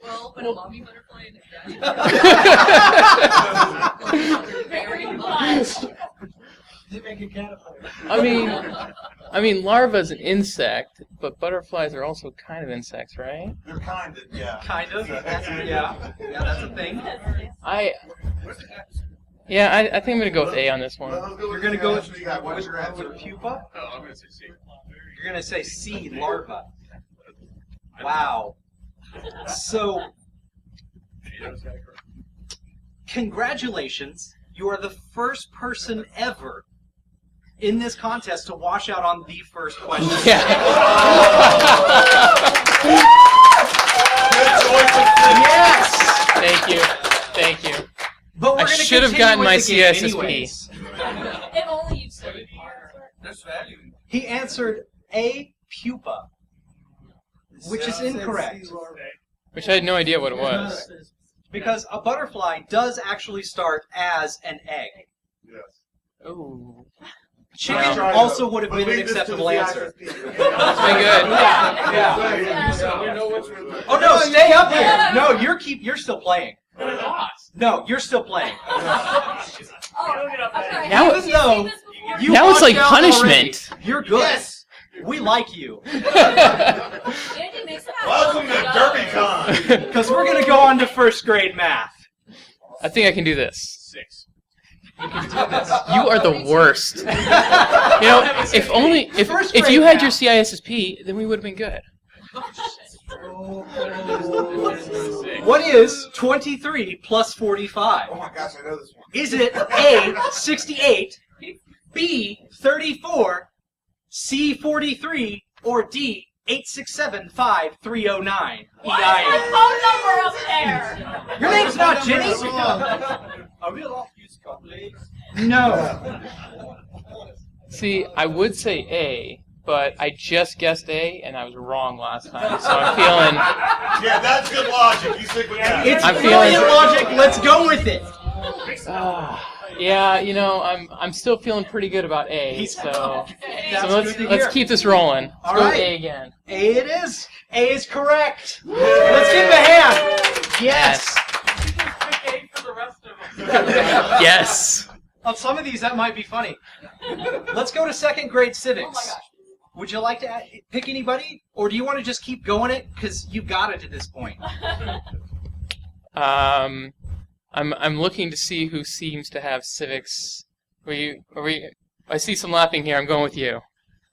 S1: Well, but a mommy butterfly and a daddy. Very much.
S6: They make a caterpillar.
S11: I mean, larva is an insect, but butterflies are also kind of insects, right?
S2: They're kind of, yeah.
S5: Kind of. Yeah, that's a thing.
S11: I think I'm gonna go with A on this one.
S5: You're going to go with
S2: What's your answer?
S5: pupa?
S8: Oh, I'm going to say C.
S5: You're going to say C, larva. Wow. So, congratulations. You are the first person ever in this contest to wash out on the first question.
S11: Yeah.
S2: Good choice of thing.
S5: Yes!
S11: Thank you.
S5: But we're
S11: I
S5: gonna
S11: should have
S5: continue
S11: gotten
S5: with
S11: my
S5: the game
S11: CISSP.
S5: anyways.
S1: If only you studied harder.
S8: There's value.
S5: He answered a pupa, which is incorrect.
S11: Which I had no idea what it was.
S5: Because a butterfly does actually start as an egg.
S2: Yes.
S11: Ooh.
S5: Chicken
S2: Try
S5: also
S2: though.
S5: would have
S2: But
S5: been an
S2: leave this to
S5: acceptable
S2: the
S5: answer.
S2: CISSP.
S11: It's been good.
S5: Yeah.
S2: We know which one.
S5: Oh no, stay up here. No, you're still playing. No, you're still playing.
S11: Now,
S5: Even though you
S11: now it's
S5: walked
S11: like
S5: out
S11: punishment.
S5: already, you're good.
S2: Yes.
S5: We like you.
S2: Welcome to DerbyCon.
S5: Because we're going to go on to first grade math.
S11: I think I can do this.
S8: 6.
S11: You are the worst. You know, if you had your CISSP, then we would have been good.
S5: What is 23 plus 45?
S2: Oh my gosh, I know this one.
S5: Is it A, 68, B, 34, C, 43, or D, 8675309?
S7: phone number up there.
S5: Your name's not Jenny?
S6: Are we allowed to use calculators?
S5: No.
S11: See, I would say A, but I just guessed A, and I was wrong last time, so I'm feeling...
S2: Yeah, that's good logic. You stick with that.
S5: It's
S11: I'm
S5: brilliant
S11: feeling-
S5: logic. Let's go with it.
S11: Yeah, you know, I'm still feeling pretty good about A, so
S5: That's
S11: let's
S5: good to hear.
S11: keep this rolling. Let's
S5: All
S11: go with
S5: right.
S11: A again.
S5: A it is. A is correct. Let's give him a hand. Yes.
S11: Yes.
S5: Of some of these, that might be funny. Let's go to second grade civics.
S1: Oh my gosh.
S5: Would you like to pick anybody, or do you want to just keep going it because you got it at this point?
S11: I'm looking to see who seems to have civics. I see some laughing here. I'm going with you.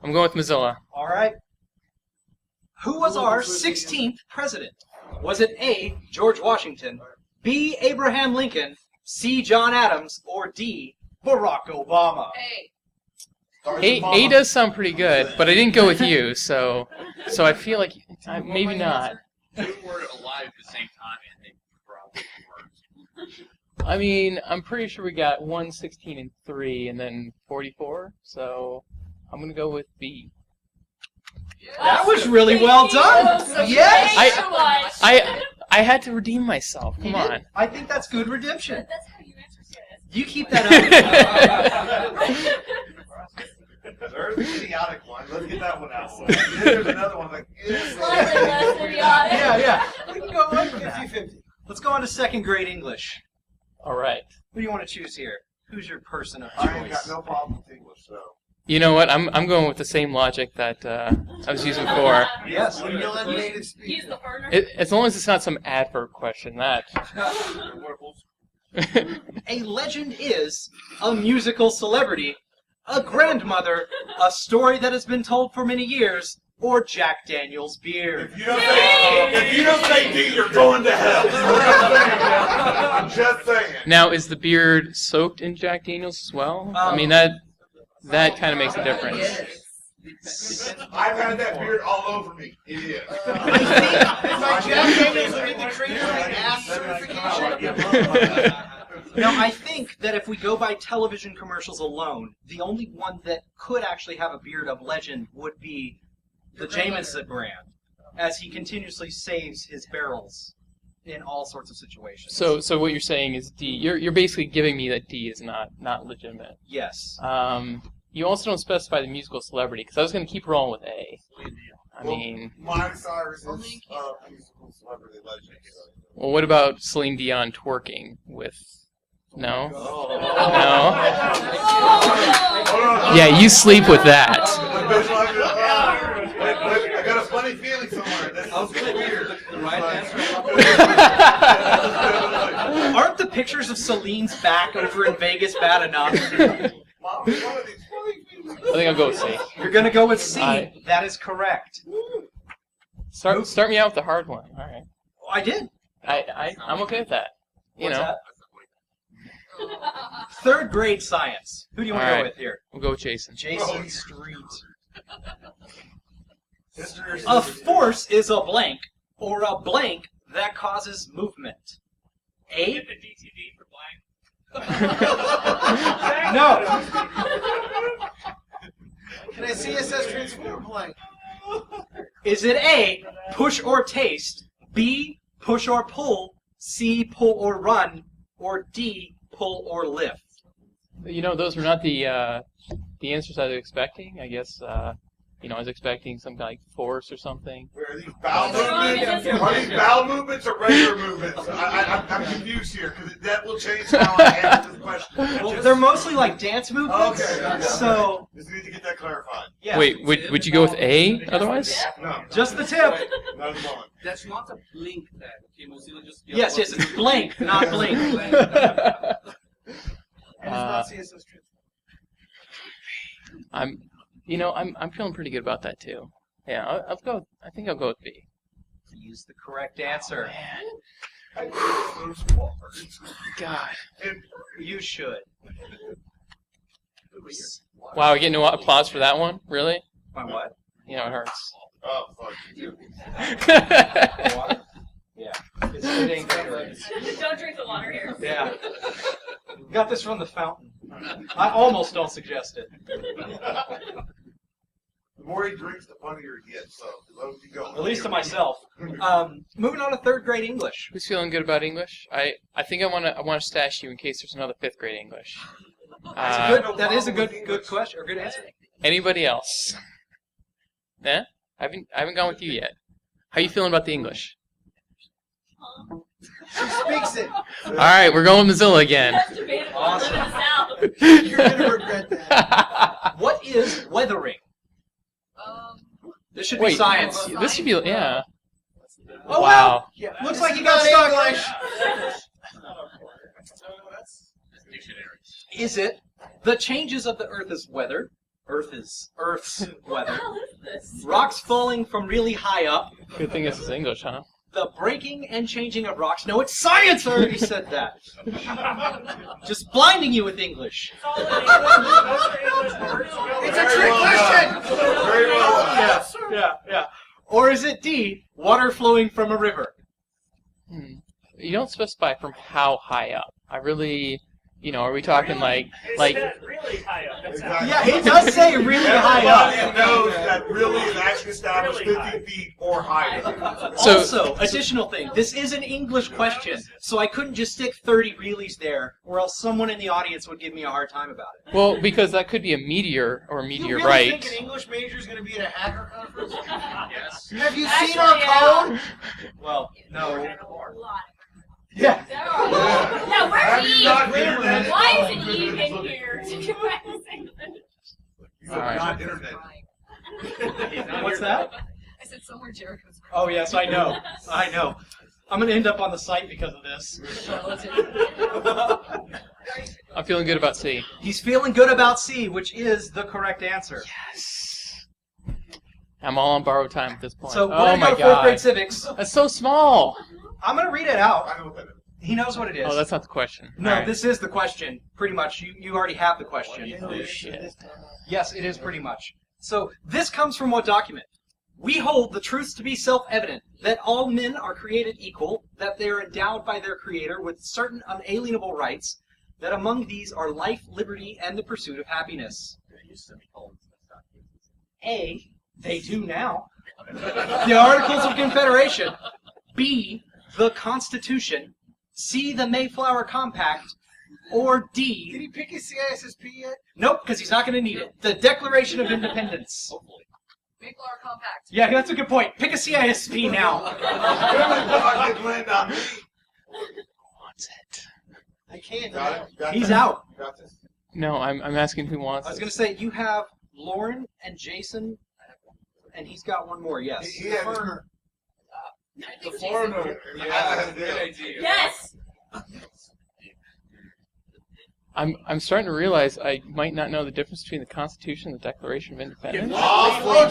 S11: I'm going with Mozilla.
S5: All right. Who was our 16th president? Was it A, George Washington, B, Abraham Lincoln, C, John Adams, or D, Barack Obama?
S1: Hey.
S11: A does sound pretty good, but I didn't go with you, so I feel like maybe not.
S8: Two were alive at the same time, and they probably weren't.
S11: I mean, I'm pretty sure we got 1, 16, and 3, and then 44. So I'm gonna go with B.
S5: That was really well done. Yes.
S11: I had to redeem myself. Come on.
S5: I think that's good redemption.
S4: That's how you answer CISSP.
S5: You keep that up.
S2: There's an idiotic one. Let's get that one out. There's another one like.
S4: Slightly less idiotic.
S5: Yeah. We can go like 50-50. Let's go on to second grade English.
S11: All right.
S5: Who do you want to choose here? Who's your person of
S2: I ain't got
S5: choice?
S2: no problem with English, so.
S11: You know what? I'm going with the same logic that I was using before.
S5: Yes.
S1: He's the partner.
S11: As long as it's not some adverb question. That.
S5: A legend is a musical celebrity, a grandmother, a story that has been told for many years, or Jack Daniel's beer.
S2: If you don't say D, you're going to hell. I'm just saying.
S11: Now, is the beard soaked in Jack Daniels as well? I mean, that kind of makes a difference.
S2: I've had that beard all over me. It is.
S6: Jack Daniels would be the creator of the ass certification.
S5: Now, I think that if we go by television commercials alone, the only one that could actually have a beard of legend would be the Jameson brand, as he continuously saves his barrels in all sorts of situations.
S11: So what you're saying is D. You're basically giving me that D is not legitimate.
S5: Yes.
S11: You also don't specify the musical celebrity, because I was going to keep rolling with A. I mean...
S2: Miley Cyrus is a musical celebrity legend.
S11: Well, what about Celine Dion twerking with... No?
S2: Oh.
S11: No? Yeah, you sleep with that.
S2: I got a funny feeling somewhere. This is weird.
S5: Aren't the pictures of Celine's back over in Vegas bad enough?
S11: I think I'll go with C.
S5: You're going to go with C. That is correct.
S11: Start me out with the hard one. All right.
S5: I did.
S11: I'm okay with that. You
S5: What's
S11: know.
S5: that? Third grade science. Who do you want to go with here?
S11: We'll go with Jason.
S5: Jason Street. A force is a blank, or a blank that causes movement. A?
S8: Get the DTD for blank.
S5: No.
S6: Can I CSS transform blank?
S5: Is it A, push or taste, B, push or pull, C, pull or run, or D, pull or lift?
S11: You know, those were not the answers I was expecting. I guess I was expecting some kind of like force or something.
S2: Are these bowel movements? Are these bowel movements or regular movements? I'm confused here because that will change how I answer this question.
S5: Well, they're mostly like dance movements.
S2: Okay.
S5: So
S2: just need to get that clarified.
S5: Yeah.
S11: Wait, would you go with A otherwise?
S2: No.
S5: Just the tip.
S2: No, it's not.
S9: That's not a blink tag. Okay, Mozilla just.
S5: Yes, it's blank, not blink.
S6: And it's not CSS transform.
S11: I'm feeling pretty good about that too. Yeah, I'll go. I think I'll go with B.
S5: Use the correct answer.
S11: God.
S5: You should.
S11: Wow, we get no applause for that one? Really?
S5: My what?
S11: You know, it hurts.
S2: Oh, fuck you.
S5: Yeah. It ain't good.
S1: Don't drink the water here.
S5: Yeah. Got this from the fountain. I almost don't suggest it.
S2: The more he drinks, the funnier he gets. So let him keep going.
S5: At least to myself. Moving on to third grade English.
S11: Who's feeling good about English? I think I want to stash you in case there's another fifth grade English.
S5: That is a good question or good answer.
S11: Anybody else? Yeah? I haven't gone with you yet. How you feeling about the English?
S6: She speaks it.
S11: All right, we're going Mozilla again.
S5: Awesome.
S6: You're gonna regret that.
S5: What is weathering? This should be
S11: Wait,
S5: science.
S11: this should be yeah.
S5: Oh,
S11: Wow.
S6: Yeah.
S5: Looks like you got stuck. Is it the changes of the Earth's weather? Earth's weather. Rocks falling from really high up.
S11: Good thing this is English, huh?
S5: The breaking and changing of rocks. No, it's science! I already said that. Just blinding you with English.
S6: It's a trick question.
S2: Very well.
S5: Yeah. Or is it D, water flowing from a river?
S11: You don't specify from how high up. I really, are we talking like
S3: really high up.
S2: Exactly.
S5: Yeah, it does say really high up.
S2: Everybody knows that really is actually established 50 feet or higher.
S11: So-
S5: Also, additional thing, this is an English question, so I couldn't just stick 30 reallys there, or else someone in the audience would give me a hard time about it.
S11: well, because that could be a meteor or a
S6: You really
S11: meteorite.
S6: think an English major is going to be at a hacker conference?
S8: Yes.
S6: Have you
S7: Actually,
S6: seen our code?
S5: Well, no.
S4: A lot.
S5: Yeah.
S7: Now, where's
S2: Have you
S7: Eve?
S2: not been read?
S7: Why isn't Eve in here to practice English?
S2: You have not internet.
S5: What's that?
S1: I said somewhere Jericho's crying.
S5: Oh, yes, I know. I'm going to end up on the site because of this.
S11: I'm feeling good about C.
S5: He's feeling good about C, which is the correct answer.
S11: Yes. I'm all on borrowed time at this point.
S5: So we're
S11: oh
S5: going to
S11: my
S5: go to fourth grade
S11: god.
S5: civics.
S11: That's so small.
S5: I'm going to read it out.
S2: I know what that is.
S5: He knows what it is.
S11: Oh, that's not the question.
S5: No,
S11: All right.
S5: this is the question. Pretty much. You already have the question.
S11: Oh, shit.
S5: Yes, it is pretty much. So this comes from what document? We hold the truths to be self-evident, that all men are created equal, that they are endowed by their Creator with certain unalienable rights, that among these are life, liberty, and the pursuit of happiness. A, they do now. The Articles of Confederation. B, the Constitution. C, the Mayflower Compact. Or
S6: Did
S5: D,
S6: he pick his CISSP yet?
S5: nope, because he's not going to need it. The Declaration of Independence.
S1: Mayflower Compact.
S5: Yeah, that's a good point. Pick a CISP now.
S2: I did land on me.
S11: Wants it.
S6: I can't.
S2: Got it? You got
S5: He's
S2: this?
S5: out.
S2: You got this?
S11: No, I'm asking who wants
S5: I was
S11: it.
S5: going to say, you have Lauren and Jason, and he's got one more, yes.
S2: He had
S1: I
S2: the
S1: think
S2: foreigner.
S8: Yeah, good idea.
S7: Yes!
S11: I'm starting to realize I might not know the difference between the Constitution and the Declaration of Independence.
S2: Oh, there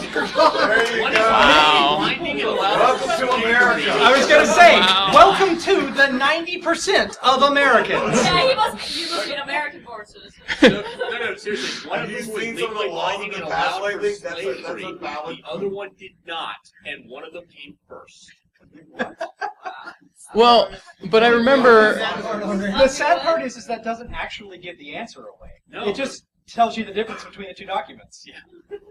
S2: you
S8: What
S2: go.
S8: is
S11: Wow.
S8: blinding and allowed
S2: Welcome to America.
S5: I was going to say,
S11: Wow.
S5: welcome to the 90% of Americans.
S7: Yeah, you must be an American born citizen.
S8: No, seriously. One
S2: Have
S8: of
S2: you
S8: them was
S2: seen some of the
S8: legally
S2: laws
S8: binding
S2: that
S8: and
S2: passed
S8: allowed for
S2: lately? That's
S8: slavery.
S2: a valid.
S8: The other one did not, and one of them came first.
S11: Well, but I remember.
S5: The sad part is that doesn't actually give the answer away.
S8: No.
S5: It just tells you the difference between the two documents.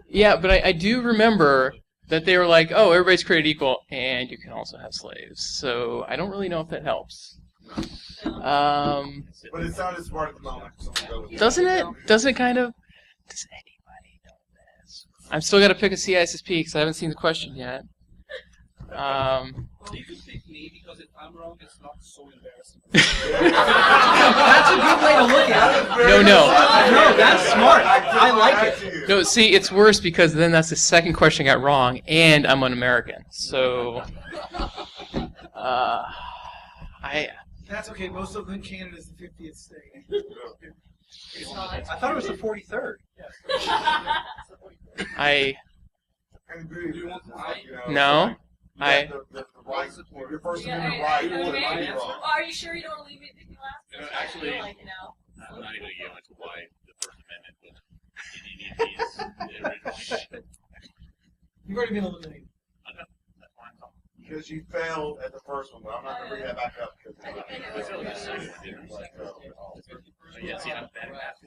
S11: Yeah, but I do remember that they were like, oh, everybody's created equal, and you can also have slaves. So I don't really know if that helps.
S2: But it sounded smart at the moment. So we'll go with it.
S11: Doesn't it? Doesn't it kind of? Does anybody know this? I'm still got to pick a CISSP because I haven't seen the question yet.
S9: Well, you can pick me because if I'm wrong, it's not so embarrassing.
S5: That's a good way to look at it.
S11: No.
S5: No, that's smart. I like it.
S11: No, see, it's worse because then that's the second question I got wrong, and I'm an American. So,
S6: That's okay. Most of them Canada's the 50th state.
S5: I thought it was the 43rd.
S11: I
S2: And agree.
S9: Do you want to fight?
S11: no,
S2: You
S11: I
S2: got the right. Your First
S7: Yeah,
S2: Amendment
S7: yeah,
S2: right
S7: yeah,
S2: to
S7: okay.
S2: be wrong.
S7: Are you sure you don't want to leave me thinking last?
S8: You know, actually-
S7: Like,
S8: I'm not even going to get into why the First Amendment was in the original.
S6: You've already been eliminated.
S8: That's why I'm talking.
S2: Because you failed at the first one, but I'm not going to bring that back up.
S8: That's really the second one, didn't it? Yeah, see, I'm bad at math.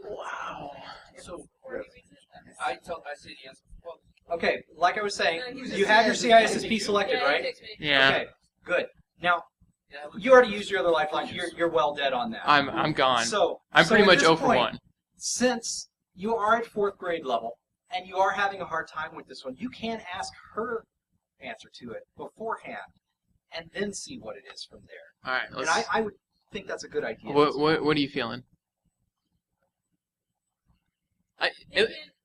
S11: wow.
S9: So, I say yes. Well,
S5: Okay, like I was saying, you have your CISSP selected,
S7: Yeah,
S5: right?
S7: it takes me.
S11: Yeah,
S5: Okay, good. Now, you already used your other lifeline. You're well dead on that.
S11: I'm gone.
S5: So
S11: I'm
S5: so
S11: pretty
S5: at
S11: much
S5: this
S11: 0 for
S5: point,
S11: 1.
S5: Since you are at fourth grade level and you are having a hard time with this one, you can ask her answer to it beforehand and then see what it is from there.
S11: All right,
S5: And
S11: let's.
S5: I would think that's a good idea.
S11: What are you feeling?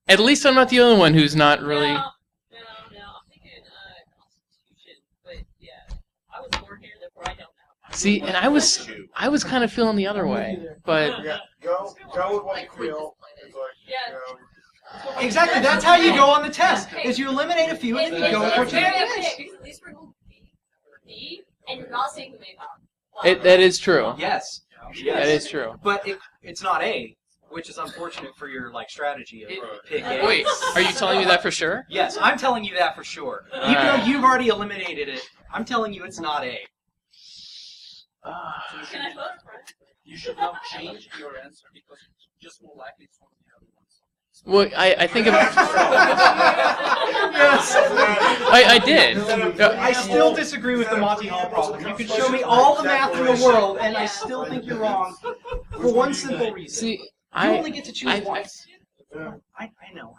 S11: At least I'm not the only one who's not really.
S1: No. I'm thinking Constitution, but yeah, I was born here, therefore I don't know.
S11: See, and I was kind of feeling the other way, but
S2: Yeah, go with what you feel. It's like,
S1: Yeah.
S2: you know,
S5: Exactly. That's how you go on the test. Is you eliminate a few and then you go with what you
S1: very
S5: think.
S1: okay. At least we're going B, and you're not saying the main power.
S11: that is true.
S5: Yes.
S11: That is true.
S5: But it's not A, which is unfortunate for your strategy of pick A.
S11: Wait, are you telling me that for sure?
S5: Yes, I'm telling you that for sure. Even though you've already eliminated it, I'm telling you it's not A.
S1: Can I vote for it?
S9: You should now change your answer because it's just more likely it's one of the other ones.
S11: Well, I think of.
S5: Yes.
S11: I did.
S5: I still disagree with the Monty Hall problem. You can show me all the math in the world, and I still think you're wrong for one simple reason.
S11: See,
S5: You
S11: I
S5: only get to choose once. I know.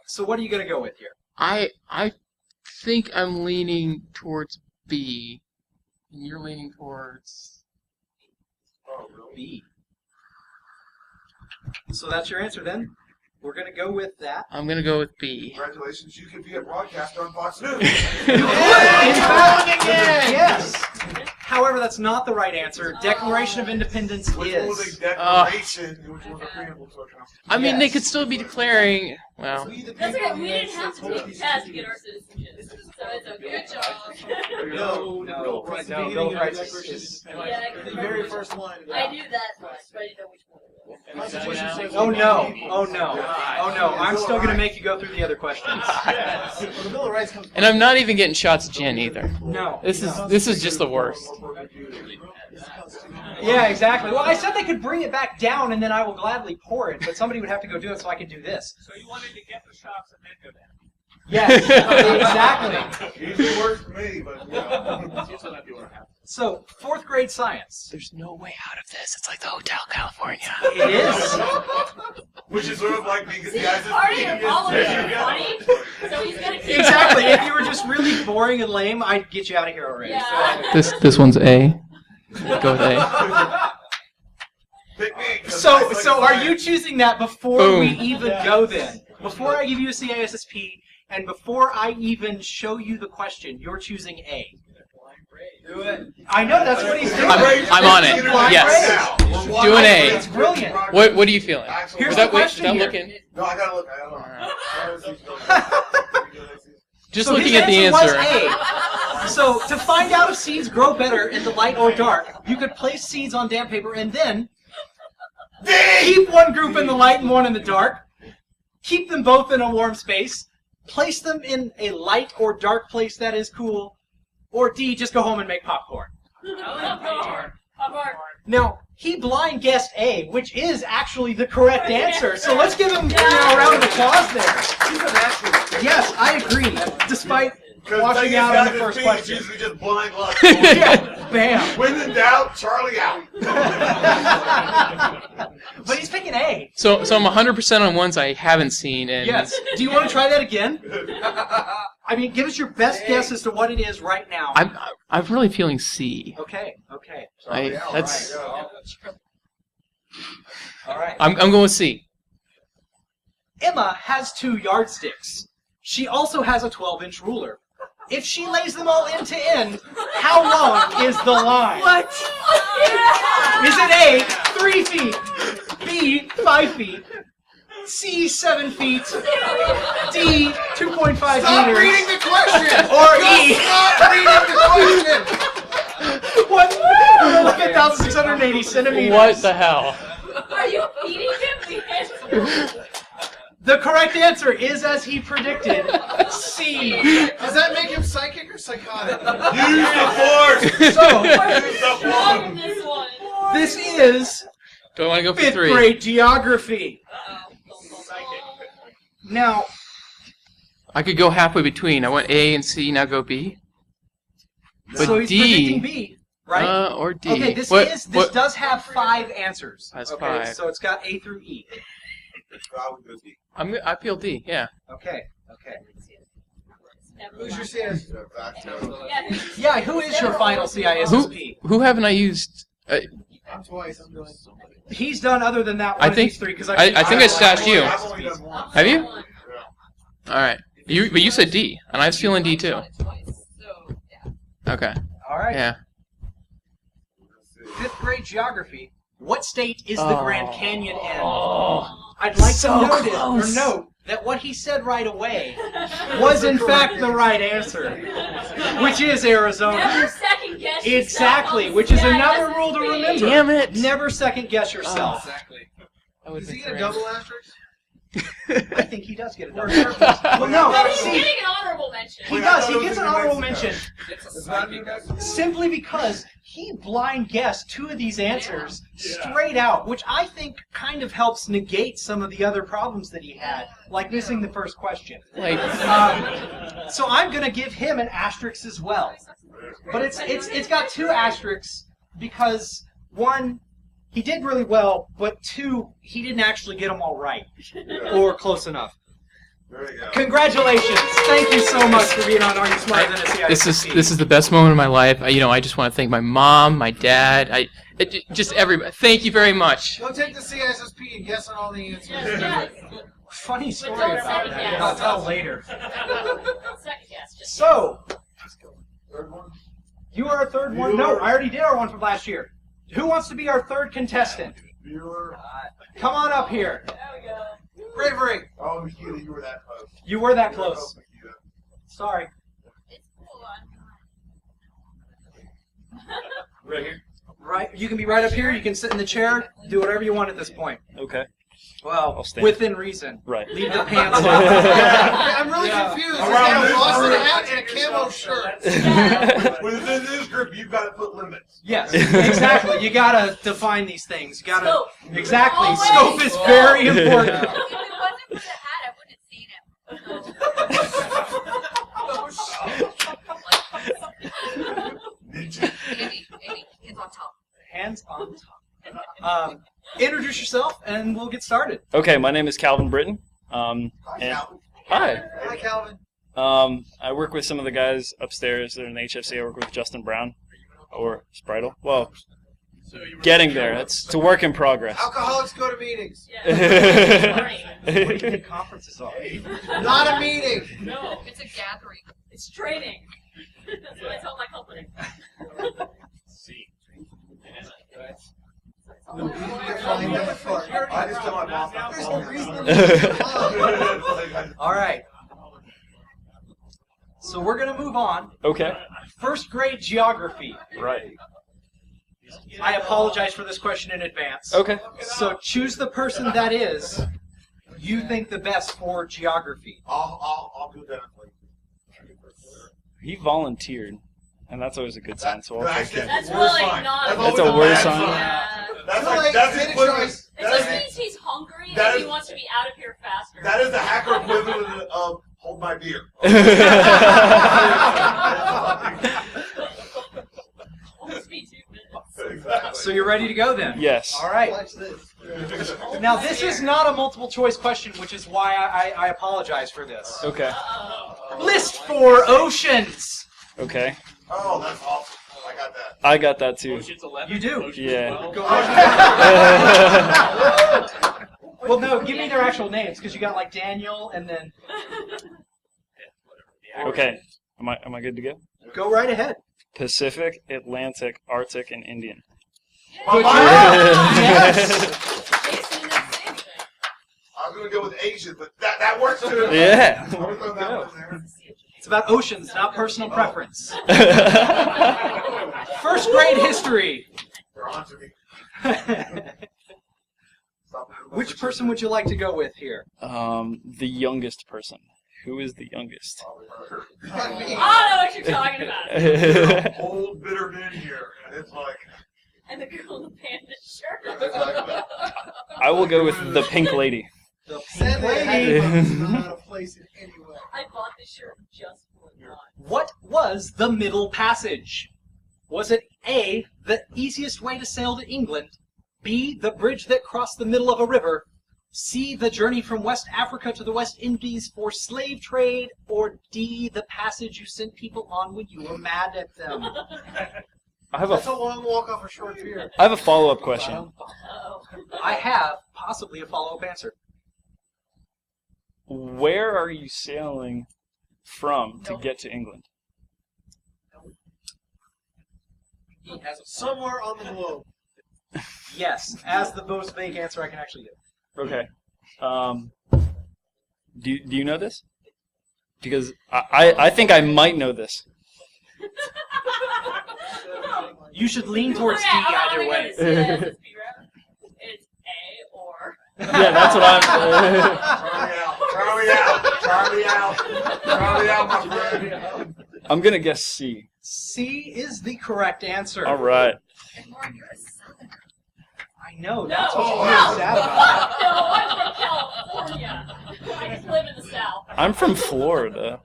S5: So what are you going to go with here?
S11: I think I'm leaning towards B, and you're leaning towards
S5: B. So that's your answer then? We're going to go with that.
S11: I'm gonna go with B.
S2: Congratulations, you could be a broadcaster on Fox News.
S5: Yes. However, that's not the right answer. Declaration of Independence
S2: Which was
S5: is.
S2: a declaration, which was a preamble to a constitution.
S11: I mean, they
S5: Yes.
S11: could still be declaring. Well,
S1: That's okay, we didn't have to take the test to get our citizenship. So it's a good job.
S5: No, Bill of Rights is.
S1: Yeah,
S6: The very first line.
S1: I knew that much, but I didn't know which one it was.
S5: Oh no! I'm still going to make you go through the other questions.
S6: The Bill of Rights comes.
S11: and I'm not even getting shots at Jen either.
S5: No.
S11: This is just the worst.
S5: Yeah, exactly. Well, I said they could bring it back down, and then I will gladly pour it, but somebody would have to go do it so I could do this.
S9: So you wanted to get the shots and then go down.
S5: Yes, exactly.
S2: Usually works for me, but you know.
S9: Here's what I do want to have.
S5: So, 4th grade science.
S11: There's no way out of this. It's like the Hotel California.
S5: It is.
S2: Which is sort of like being
S1: See,
S2: guys.
S1: already Apollo is funny, so he's gonna keep
S5: Exactly. If you were just really boring and lame, I'd get you out of here already.
S1: Yeah.
S11: This one's A. Go with A.
S2: Pick me. 'cause
S5: So,
S2: I
S5: so
S2: like
S5: are you choosing that before
S11: Boom.
S5: we even go then? Before I give you a CISSP, and before I even show you the question, you're choosing A.
S6: Do it.
S5: I know, that's what he's doing.
S11: I'm on it. Yes. Doing A.
S5: It's brilliant.
S11: What are you feeling?
S2: Actually,
S5: Here's
S11: Without,
S5: the question
S11: without
S5: here.
S11: looking.
S2: No, I gotta look. I don't know.
S11: Just
S5: So
S11: looking
S5: his
S11: at the
S5: was
S11: answer.
S5: A. So to find out if seeds grow better in the light or dark, you could place seeds on damp paper and then keep one group in the light and one in the dark, keep them both in a warm space, place them in a light or dark place that is cool, or D, just go home and make popcorn. Now, he blind guessed A, which is actually the correct answer. So let's give him a round of applause there.
S6: He's a natural.
S5: Yes, I agree. Despite washing out on the first question.
S2: Usually just blind luck.
S5: Yeah, bam.
S2: When in doubt, Charlie out.
S5: But he's picking A.
S11: So I'm 100% on ones I haven't seen, and
S5: Yes. Do you want to try that again? I mean, give us your best guess as to what it is right now.
S11: I'm really feeling C.
S5: Okay.
S11: That's
S5: All right.
S11: I'm going with C.
S5: Emma has 2 yardsticks. She also has a 12-inch ruler. If she lays them all end to end, how long is the line?
S7: What?
S5: Is it A, 3 feet, B, 5 feet, C, 7 feet, D, 2.5
S6: Stop
S5: meters,
S6: reading the question.
S5: or E,
S6: Stop reading the question.
S5: 11,680 centimeters?
S11: What the hell?
S1: Are you feeding him the answer?
S5: The correct answer is, as he predicted, C.
S6: Does that make him psychic or psychotic?
S2: Use the force.
S5: So,
S2: Use the
S1: Wrong
S2: force.
S1: in this one.
S5: this is
S11: Do I want to go for
S5: 5th
S11: 3?
S5: grade geography. Now,
S11: I could go halfway between. I went A and C, now go B. But
S5: so he's
S11: D,
S5: predicting B, right?
S11: or D.
S5: Okay, this does have 5 answers.
S11: Has
S5: Okay,
S11: 5.
S5: so it's got A through E.
S11: I feel D. Yeah.
S5: Okay.
S6: Who's your CS?
S5: Yeah, who is your final CISSP?
S11: Who haven't I used
S6: I'm twice. I'm doing.
S5: He's done other than that one
S11: I
S5: of
S11: think
S5: these three because
S11: I think I stashed you.
S2: I've only done one.
S11: Have you? All right. But you said D, and I was feeling D too. Okay.
S5: All right.
S11: Yeah.
S5: 5th grade geography. What state is the Grand Canyon in?
S11: Oh.
S5: I'd like
S11: So
S5: to
S11: close.
S5: note that what he said right away was in fact the right answer, which is Arizona.
S4: Never second guess
S5: Exactly,
S4: yourself.
S5: which is
S4: Yeah,
S5: another
S4: that's
S5: rule to
S4: me.
S5: remember.
S11: Damn it.
S5: Never second guess yourself.
S9: Exactly.
S11: That would've
S6: Does he
S11: been
S6: get a
S11: great.
S6: double asterisk?
S5: I think he does get a double. Well, no,
S4: But he's
S5: see,
S4: getting an honorable mention.
S5: he
S2: Wait, I
S5: does.
S2: thought
S5: He
S2: it was
S5: gets
S2: in
S5: an
S2: New
S5: honorable
S2: Mexico.
S5: mention
S9: It's a
S2: Is that
S9: psychic.
S5: simply because he blind guessed 2 of these answers straight out, which I think kind of helps negate some of the other problems that he had, like missing the first question.
S11: Like,
S5: So I'm gonna give him an asterisk as well, but it's got 2 asterisks because 1, he did really well, but 2, he didn't actually get them all right or close enough.
S2: There you go.
S5: Congratulations! Thank you so much for being on Are You Smarter Than a CISSP?
S11: this is the best moment of my life. I just want to thank my mom, my dad, just everybody. Thank you very much.
S6: Go take the CISSP and guess on all the answers.
S4: Yes.
S5: Funny story
S4: don't
S5: about
S4: second
S5: that.
S4: guess.
S5: I'll tell later.
S4: Second guess. Just
S5: So,
S2: Third one?
S5: you are our 3rd one. No, I already did our one from last year. Who wants to be our 3rd contestant?
S2: Viewer.
S5: Come on up here.
S4: There we go.
S6: Bravery.
S2: Oh, Makita, you were that close.
S5: You were that
S2: Oh,
S5: close.
S2: Makita.
S5: Sorry.
S4: It's cool.
S8: Right here.
S5: Right, you can be right up here. You can sit in the chair. Do whatever you want at this point.
S8: Okay.
S5: Well,
S8: I'll stand.
S5: within reason.
S8: Right.
S5: Leave the pants on.
S6: I'm really
S5: Yeah.
S6: confused. He's
S2: Around
S6: got a
S2: this
S6: Boston
S2: group.
S6: hat and a camo shirt.
S2: Within this group, you've got to put limits.
S5: Yes, exactly. You gotta define these things. You gotta
S4: Scope.
S5: exactly.
S4: Always.
S5: Scope is very important.
S4: If it wasn't for the hat, I wouldn't have seen him.
S10: Andy, hands on top.
S5: Hands on top. Introduce yourself, and we'll get started.
S8: Okay, my name is Calvin Britton.
S2: Hi,
S8: And
S2: Calvin.
S8: hi.
S6: Hi, Calvin.
S8: I work with some of the guys upstairs. They're in the HFC. I work with Justin Brown or Spritel. Well, getting there. It's a work in progress.
S6: Alcoholics go to meetings.
S5: What do you think conferences are?
S6: Not a meeting.
S1: No,
S4: It's a gathering.
S1: it's training. That's what I tell my company.
S2: I just tell my boss.
S6: There's no reason to
S5: All right. So we're gonna move on.
S8: Okay.
S5: 1st grade geography.
S8: Right.
S5: I apologize for this question in advance.
S8: Okay.
S5: So choose the person that is you think the best for geography.
S2: I'll do that.
S8: He volunteered, and that's always a good sign. So I'll take it.
S1: That's
S2: Worst
S1: really
S2: sign.
S1: not.
S2: That's
S8: That's
S2: always
S8: a worse
S2: bad
S8: sign.
S1: Yeah.
S2: That's
S6: Too
S2: like
S6: late,
S2: that's
S6: made a
S2: equivalent.
S6: choice.
S1: It
S2: That
S1: just
S2: is,
S1: means he's hungry
S2: that
S1: and he
S2: is-
S1: wants to be out of here faster.
S2: that is the hacker equivalent of hold my beer.
S1: Almost be 2 minutes.
S2: Exactly.
S5: So you're ready to go then?
S8: Yes.
S5: All right.
S6: Watch this.
S5: Now this is not a multiple choice question, which is why I apologize for this.
S8: Okay.
S5: List 4 oceans.
S8: Okay.
S2: Oh, that's awesome. I got that.
S8: I got that too.
S9: Ocean's 11.
S5: You do.
S9: Ocean's
S8: Yeah.
S9: 12.
S5: Go ahead. Well, no, give me their actual names because you got like Daniel and then
S8: Okay. Am I good to go?
S5: go right ahead.
S8: Pacific, Atlantic, Arctic, and Indian.
S5: Good
S2: Wow.
S5: job. Yes.
S4: Jason and that same thing.
S2: I was gonna go with Asian, but that works too.
S8: Yeah.
S2: I would throw that one in there.
S5: It's about oceans, not personal preference. 1st grade history.
S2: They're onto me.
S5: Which person would you like to go with here?
S8: The youngest person. Who is the youngest?
S6: Not me.
S1: I don't know what you're talking about.
S2: Old bitter men here. It's like
S1: And the girl in the panda shirt.
S8: I will go with the pink lady.
S5: The pink
S6: Sadly,
S5: lady.
S6: headphones is not out of place in any way.
S1: I bought this shirt just for that.
S5: What was the Middle Passage? Was it A, the easiest way to sail to England, B, the bridge that crossed the middle of a river, C, the journey from West Africa to the West Indies for slave trade, or D, the passage you sent people on when you were mad at them?
S8: I have
S6: That's a
S8: a
S6: long walk off a short pier.
S8: I have a follow-up question.
S1: Uh-oh.
S5: I have possibly a follow-up answer.
S8: Where are you sailing from to get to England?
S9: He has a
S6: Somewhere on the globe.
S5: Yes, as the most vague answer I can actually give.
S8: Okay. Do you know this? Because I think I might know this.
S5: You should lean towards D either way.
S1: It's A or.
S8: Yeah, that's what I'm.
S2: Charlie out, my friend.
S8: I'm gonna guess C.
S5: C is the correct answer.
S8: All right.
S10: And Lauren, you're a southerner.
S5: I know,
S1: No,
S5: that's what
S2: Oh,
S5: you're
S2: wow.
S5: sad about.
S1: No, I'm from California. I just live in the South.
S8: I'm from Florida.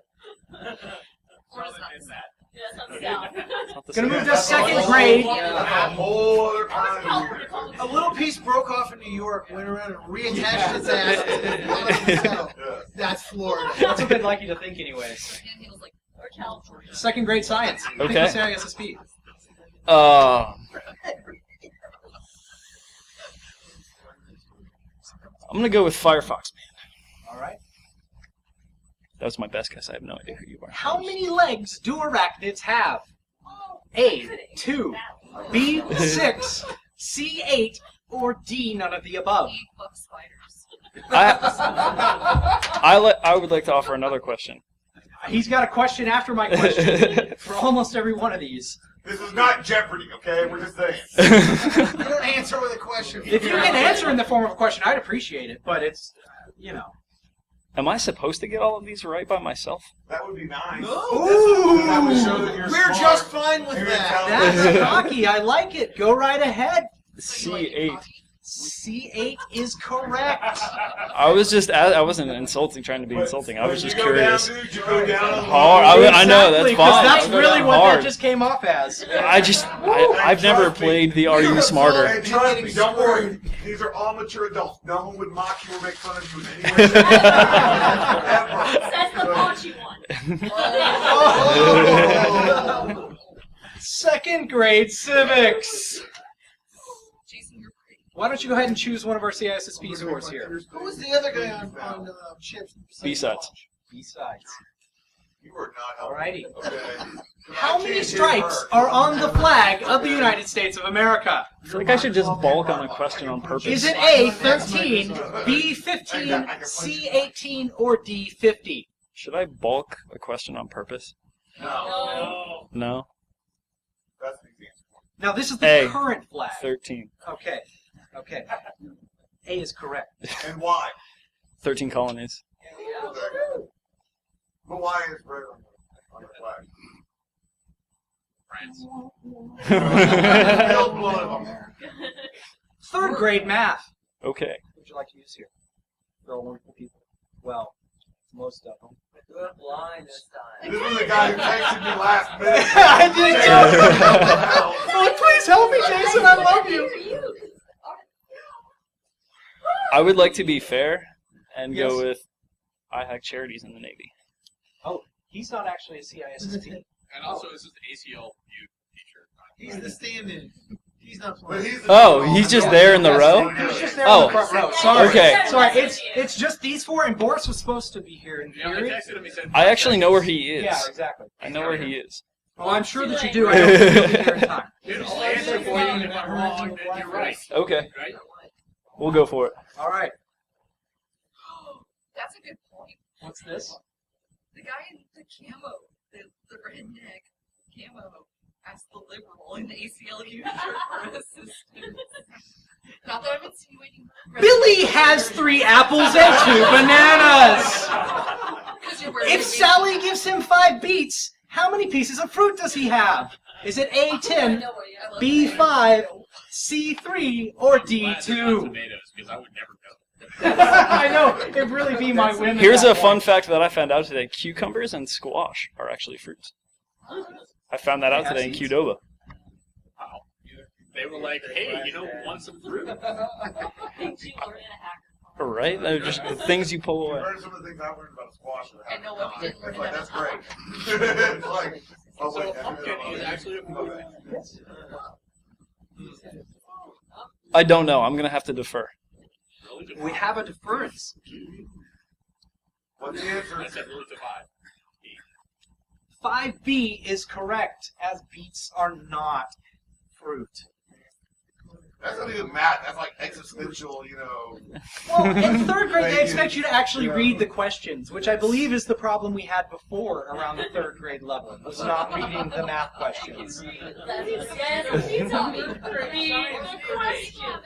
S10: Florida's not the South.
S1: Yeah, it's not the South.
S8: It's not the
S5: Gonna
S8: same.
S5: move to second grade.
S2: That's a whole other kind of
S1: California
S2: weird.
S1: calls it
S6: A little piece broke off in New York, went around and reattached its ass to the bottom of the cell.
S2: Yeah.
S6: That's Florida.
S5: That's what they'd like you to think anyways.
S10: Panhandle's like,
S1: or California.
S5: Second grade science.
S8: Okay.
S5: Think of CISSP.
S8: I'm gonna go with Firefox, man.
S5: All right.
S8: That was my best guess. I have no idea who you are.
S5: How many legs do arachnids have? A, 2, B, 6, C, 8, or D, none of the above?
S10: eat fuck spiders.
S8: I would like to offer another question.
S5: He's got a question after my question for almost every one of these.
S2: This is not Jeopardy, okay? We're just saying.
S6: You don't answer with a question.
S5: If you can answer in the form of a question, I'd appreciate it, but it's, you know.
S8: Am I supposed to get all of these right by myself?
S2: That would be nice.
S5: Ooh!
S2: That would show that you're
S6: We're
S2: smart.
S6: just fine with
S2: You're
S6: that.
S2: intelligent.
S5: That's cocky. I like it. Go right ahead.
S8: C8.
S5: C8 is correct.
S8: I wasn't insulting, trying to be insulting. I was just curious.
S2: You go down on the
S8: Hard. I know, that's
S5: Exactly, 'cause
S8: fine.
S5: that's really what
S8: Hard.
S5: that just came off as.
S8: I've never played the Are You Smarter?
S2: Hey, trust me, don't worry. These are all mature adults. No one would mock you or make fun of you in any way.
S1: Says the paunchy one.
S6: Oh.
S5: Second grade civics.
S10: Jason, you're pretty.
S5: Why don't you go ahead and choose one of our CISSP scores here?
S6: Who was the other guy on chips?
S8: B-sides.
S5: B-sides.
S2: You are not
S5: Alrighty.
S2: Okay.
S5: How many stripes are on the flag of the United States of America?
S8: I feel like I should just bulk on a question on purpose.
S5: Is it A, 13, B, 15, C, 18, or D, 50?
S8: Should I bulk a question on purpose?
S1: No.
S8: No?
S2: That's the easy answer.
S5: Now, this is the
S8: A.
S5: current flag.
S8: 13.
S5: Okay. Okay. A is correct.
S2: And why?
S8: 13 colonies.
S2: But why is red on the flag?
S9: France.
S2: Build one of them.
S5: Third grade math.
S8: Okay.
S5: What would you like to use here? For all wonderful people. Well, most of them.
S2: This is the guy who texted me last minute.
S5: I did too. Oh, please help me, Jason. I love you.
S8: I would like to be fair and
S5: Yes.
S8: go with I hack charities in the Navy.
S5: Oh, he's not actually a CISSP.
S9: And also, this is the ACL Butte teacher.
S6: He's the stand-in. He's not
S2: But
S6: playing.
S2: he's the
S8: Oh, he's just there in the row?
S5: He's just there
S8: Oh.
S5: in the front row. Sorry.
S8: Okay.
S5: Sorry, it's just these four, and Boris was supposed to be here in
S9: Yeah, I
S5: theory.
S9: texted him. He said,
S8: I actually know where he is.
S5: Yeah, exactly.
S8: I know where he is.
S5: Well, I'm sure that you do. I don't think you'll be here in time.
S9: Dude, I'll answer for you, and if I'm wrong, then you're right.
S8: Okay.
S9: Right?
S8: We'll go for it.
S5: All right.
S10: That's a good point.
S5: What's this?
S10: The guy in the camo, the redneck camo, asked the liberal in the ACLU for assistance. Not that I'm insinuating.
S5: Billy has 3 apples and 2 bananas.
S10: 'Cause you're wearing
S5: If
S10: a-
S5: Sally gives him 5 beets, how many pieces of fruit does he have? Is it A, 10, B, 5, C, 3, or D,
S9: Glad they're not
S5: 2?
S9: tomatoes, because I would never know.
S5: I know, it'd really be my win. at
S8: Here's
S5: that
S8: a fun
S5: point.
S8: fact that I found out today. Cucumbers and squash are actually fruits. I found that out today in Qdoba.
S9: Wow. They were like, hey, you know, want some fruit?
S1: Things you learn in a hacker.
S8: Right? They're just the things you pull
S2: You
S8: away.
S2: heard some of the things I learned about squash.
S10: And no one didn't learn
S2: It's like,
S10: that.
S2: that's great. It's like, Oh,
S9: So
S2: wait,
S9: a pumpkin is actually a fruit.
S8: I don't know. I'm gonna have to defer.
S5: We have a deference.
S2: What's the answer?
S9: I said really divide.
S5: 5B is correct, as beets are not fruit.
S2: That's not even math. That's like existential, you know.
S5: Well, in third grade, they
S2: Thank
S5: expect you to actually
S2: Yeah.
S5: read the questions, which I believe is the problem we had before around the third grade level, was not reading the math questions.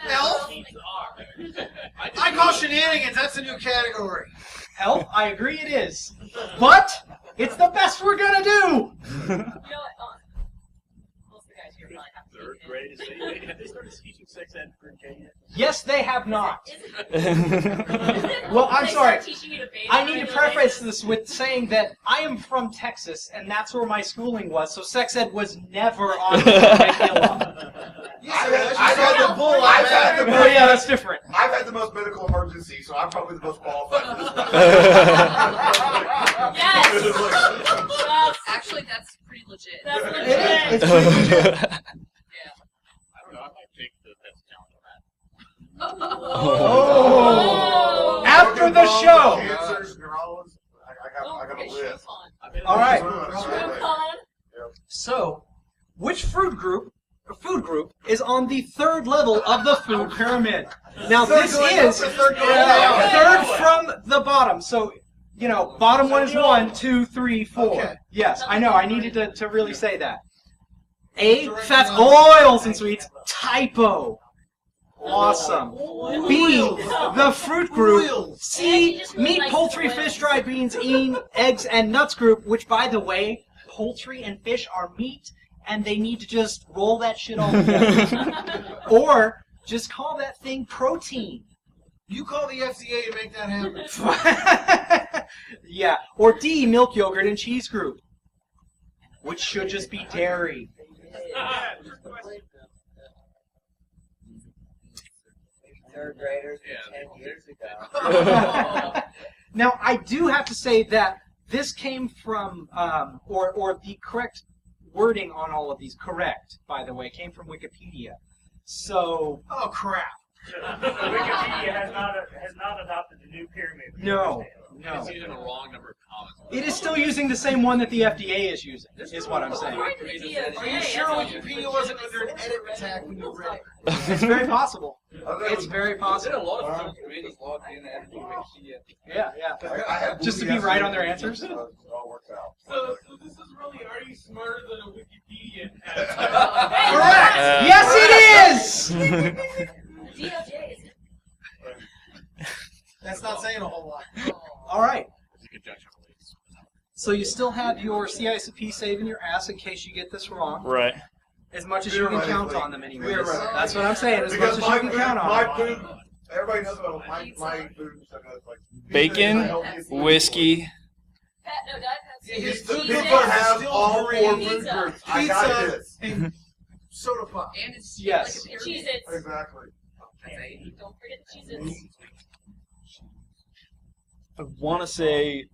S6: Elf? I call shenanigans. That's a new category.
S5: Help, I agree it is. But it's the best we're gonna do!
S1: You know what? Most of the guys here probably have to
S9: Third grade is have they started teaching sex ed for K yet?
S5: Yes, they have not. Well, I'm sorry. I need to preface this with saying that I am from Texas, and that's where my schooling was, so sex ed was never on the curriculum.
S2: I've had the bull. I've had the
S5: Oh yeah, that's different.
S2: I've had the most medical emergency, so I'm probably the most qualified for this question.
S1: Yes!
S10: Actually, that's pretty legit.
S1: That's
S5: It
S1: legit.
S5: is. It's pretty legit.
S9: I don't know. I might take the best challenge on that.
S5: Oh. After the show.
S2: Cancers, neurologists. I got a list.
S5: All right.
S1: DerbyCon.
S5: So, which food group is on the third level of the food pyramid? Now this is third from the bottom. So, you know, bottom one is 1, 2, 3, 4.
S6: Okay.
S5: Yes, I know. I needed to really say that. A, fats, oils, and sweets. Typo. Awesome. B, the fruit group. C, meat, poultry, fish, dried beans, eggs, and nuts group, which, by the way, poultry and fish are meat, and they need to just roll that shit all together. Or just call that thing protein.
S6: You call the FDA to make that happen.
S5: Yeah. Or D, milk, yogurt, and cheese group, which should just be dairy.
S12: Third graders 10 years ago.
S5: Now, I do have to say that this came from, or the correct wording on all of these, correct, by the way, came from Wikipedia. So,
S6: Oh, crap.
S3: Wikipedia has not adopted the new pyramid.
S5: no.
S9: It's using the wrong number of comments.
S5: It is still using the same one that the FDA is using, is what I'm saying.
S6: Are you sure Wikipedia wasn't under an edit attack when you read it?
S5: It's very possible. It's very
S9: There
S5: possible.
S9: are a lot of food communities logged in and Wikipedia.
S5: Yeah, yeah.
S2: I had
S5: Just to be
S2: yesterday,
S5: right on their answers?
S2: so it all works out.
S9: So this is really, are you smarter than a Wikipedia?
S5: Correct! Yes, it is!
S1: DOJ is
S6: That's not saying a whole lot.
S5: All right.
S9: It's a conjunction release.
S5: So you still have your CISSP saving your ass in case you get this wrong.
S8: Right.
S5: As much as you can count on them anyways.
S2: We're ready.
S5: That's what I'm saying, as much
S2: Because
S5: as you can count on
S2: my
S5: them.
S2: food, everybody knows about my food. So like,
S8: Bacon, whiskey.
S1: Pat, no, Dad has
S6: His
S1: cheese
S6: food
S1: it.
S2: People have all 4 food
S1: Pizza.
S2: groups. I got
S6: Pizza
S2: this.
S6: and soda pop.
S10: And it's
S5: Yes.
S10: like a pyramid.
S1: Cheez-Its.
S2: Exactly.
S1: Don't forget the Cheez-Its.
S8: I want to say,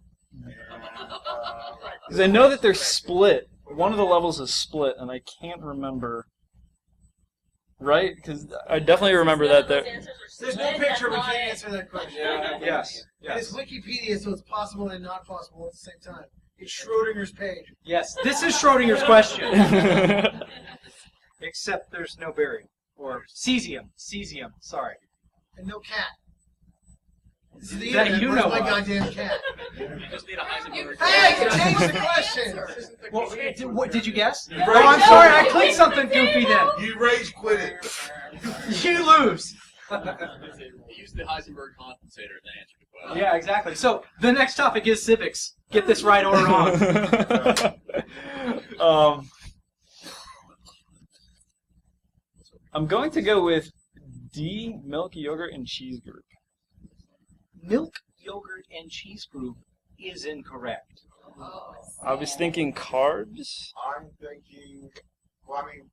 S8: because I know that they're split. One of the levels is split, and I can't remember. Right? Because I definitely remember that.
S1: Those
S8: There.
S1: answers are
S6: There's no
S1: split,
S6: picture. We
S1: that's
S6: can't
S1: not
S6: answer that question.
S5: Yes.
S6: And it's Wikipedia, so it's possible and not possible at the same time. It's Schrodinger's page.
S5: Yes. This is Schrodinger's question. Except there's no barium. Or cesium. Cesium. Sorry.
S6: And no cat. This is the
S5: That
S6: internet.
S5: you
S6: Where's
S5: know
S6: my
S5: of.
S6: goddamn cat?
S9: You just need a Heisenberg.
S6: Hey, you changed the question.
S5: Well, what did you guess? Oh, I'm sorry. I clicked something goofy then.
S2: You rage quit it.
S5: You lose.
S9: Use the Heisenberg compensator to answer the question.
S5: Yeah, exactly. So the next topic is civics. Get this right or wrong.
S8: I'm going to go with D, milk, yogurt, and cheese group.
S5: Milk, yogurt, and cheese group is incorrect.
S8: I was thinking carbs.
S2: I'm thinking, well, I mean,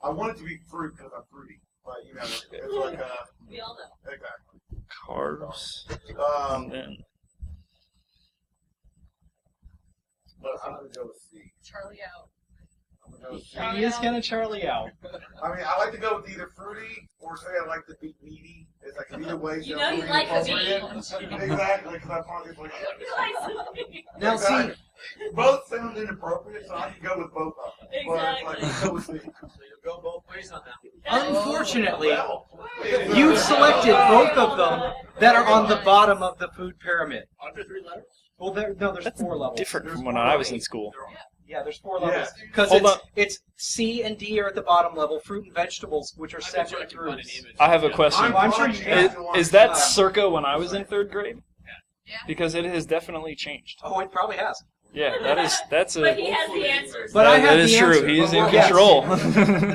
S2: I want it to be fruit because I'm fruity. But, you know, it's like
S1: We all know.
S2: exactly.
S8: Carbs. And then
S2: But I'm going to go with C.
S10: Charlie
S5: He is kind of Charlie out.
S2: I mean, I like to go with either fruity or say I like to be meaty. It's like either way.
S1: You know you like the meat.
S2: Exactly, because I'm probably like.
S5: Now
S2: Exactly.
S5: see,
S2: Both sound inappropriate, so I can go with both of them.
S1: Exactly.
S2: But it's like, go with me.
S6: Go both ways on that.
S5: unfortunately,
S2: Well,
S5: you've selected both of them that are on the bottom of the food pyramid.
S6: Under 3 letters?
S5: Well, there's 4 levels.
S8: Different from when I was in school.
S5: Yeah, there's 4 levels.
S2: Yeah.
S5: Because
S8: Hold on.
S5: it's C and D are at the bottom level, fruit and vegetables, which are separate groups.
S8: I have a question.
S5: I'm sure you can.
S8: Is that circa when I was in 3rd grade? Because it has definitely changed.
S5: Oh, it probably has.
S8: Yeah, that's a.
S1: But he has the answers.
S5: But I have
S8: that is
S5: the
S8: true.
S5: answer.
S8: He is in
S5: Yes.
S8: control.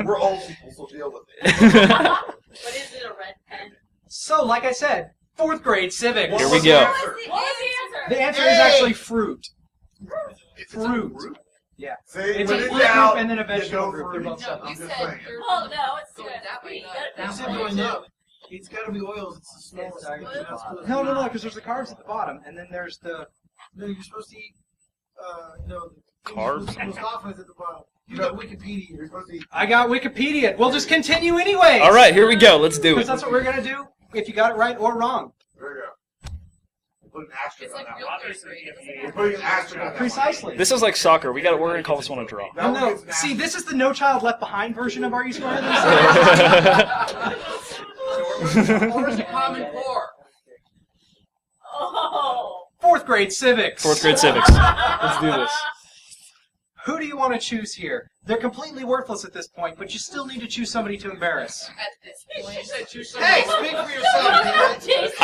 S2: we're old people, so deal with it.
S1: But is it a red pen?
S5: So, like I said, 4th grade civics.
S8: Here we go.
S1: What was the answer?
S5: The answer is actually fruit. Fruit. Yeah.
S2: See,
S5: It's
S2: when
S5: a
S2: in
S5: fruit
S2: doubt,
S5: group and then a
S2: you
S5: vegetable
S2: go
S5: group.
S2: for
S5: They're
S2: it.
S5: both separate.
S2: I'm
S10: You
S2: just
S10: said
S2: saying.
S10: you're
S1: Well, no, it's
S10: going that way.
S6: You said going up. It's got to be oils. It's the smallest.
S5: No, because there's the carbs at the bottom, and then there's the.
S6: No, you're supposed to eat.
S8: Carbs?
S6: Mustafa is at the bottom. You got Wikipedia. You're supposed to eat.
S5: I got Wikipedia. We'll just continue anyway.
S8: All right, here we go. Let's do
S5: Because
S8: it.
S5: that's what we're gonna do. If you got it right or wrong.
S2: There you go. Put an asterisk
S10: It's
S2: on
S10: like
S2: that
S10: real
S2: one.
S10: 3rd grade.
S2: We're putting an asterisk on that one.
S5: Precisely.
S8: This is like soccer. We're gonna call this one a draw.
S5: No, no. See, this is the No Child Left Behind version of Are You Smarter Than Science?
S6: Or is it Common Core?
S1: Oh.
S5: 4th grade civics.
S8: 4th grade civics. Let's do this.
S5: Who do you want to choose here? They're completely worthless at this point, but you still need to choose somebody to embarrass.
S10: At this point.
S6: Hey, speak for yourself, man.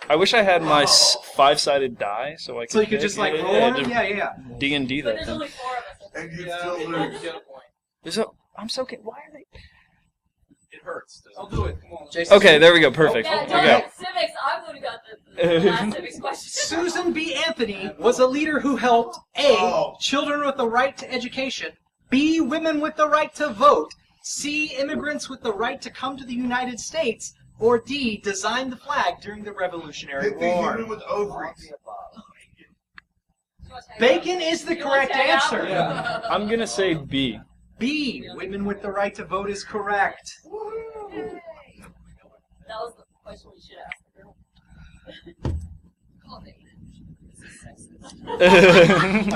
S8: I wish I had my 5-sided die so I could.
S5: So you could just like roll on them? Yeah.
S8: D&D
S1: But
S8: that
S1: there's
S8: thing.
S1: only 4 of us.
S2: And you still lose.
S8: There's a. I'm so. Why are they?
S6: It hurts. I'll do it. Come on.
S5: Jason.
S8: Okay, there we go. Perfect.
S1: Yeah,
S8: There we
S1: don't
S8: go.
S1: civics. I would have got the last civics question.
S5: Susan B. Anthony was a leader who helped A. Children with the right to education, B. Women with the right to vote, C. Immigrants with the right to come to the United States, or D. Designed the flag during the Revolutionary
S2: Pick the
S5: War.
S2: human with ovaries.
S5: Bacon is the correct answer.
S8: I'm gonna say B.
S5: B. Women with the right to vote is correct.
S1: That was the question we should ask.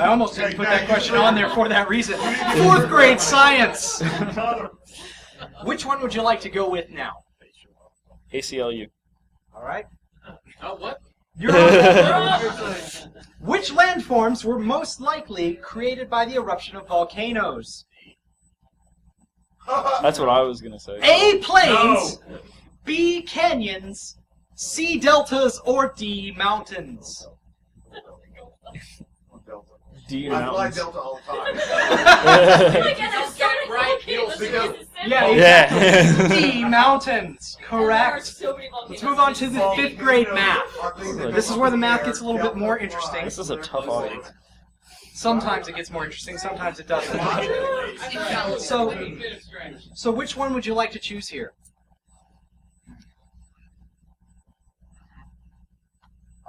S5: I almost didn't put that question on there for that reason. 4th grade science. Which one would you like to go with now?
S8: ACLU.
S5: All right.
S6: Oh, what?
S5: You're on. Which landforms were most likely created by the eruption of volcanoes?
S8: That's what I was gonna say.
S5: A. Plains, B. Canyons, C. Deltas, or D. Mountains?
S8: D
S2: I fly
S8: mountains.
S2: Delta all the time.
S5: Yeah. D. Mountains. Correct. Let's move on to the 5th grade math. This is where the math gets a little bit more interesting.
S8: This is a tough audience.
S5: Sometimes it gets more interesting, sometimes it doesn't. So which one would you like to choose here?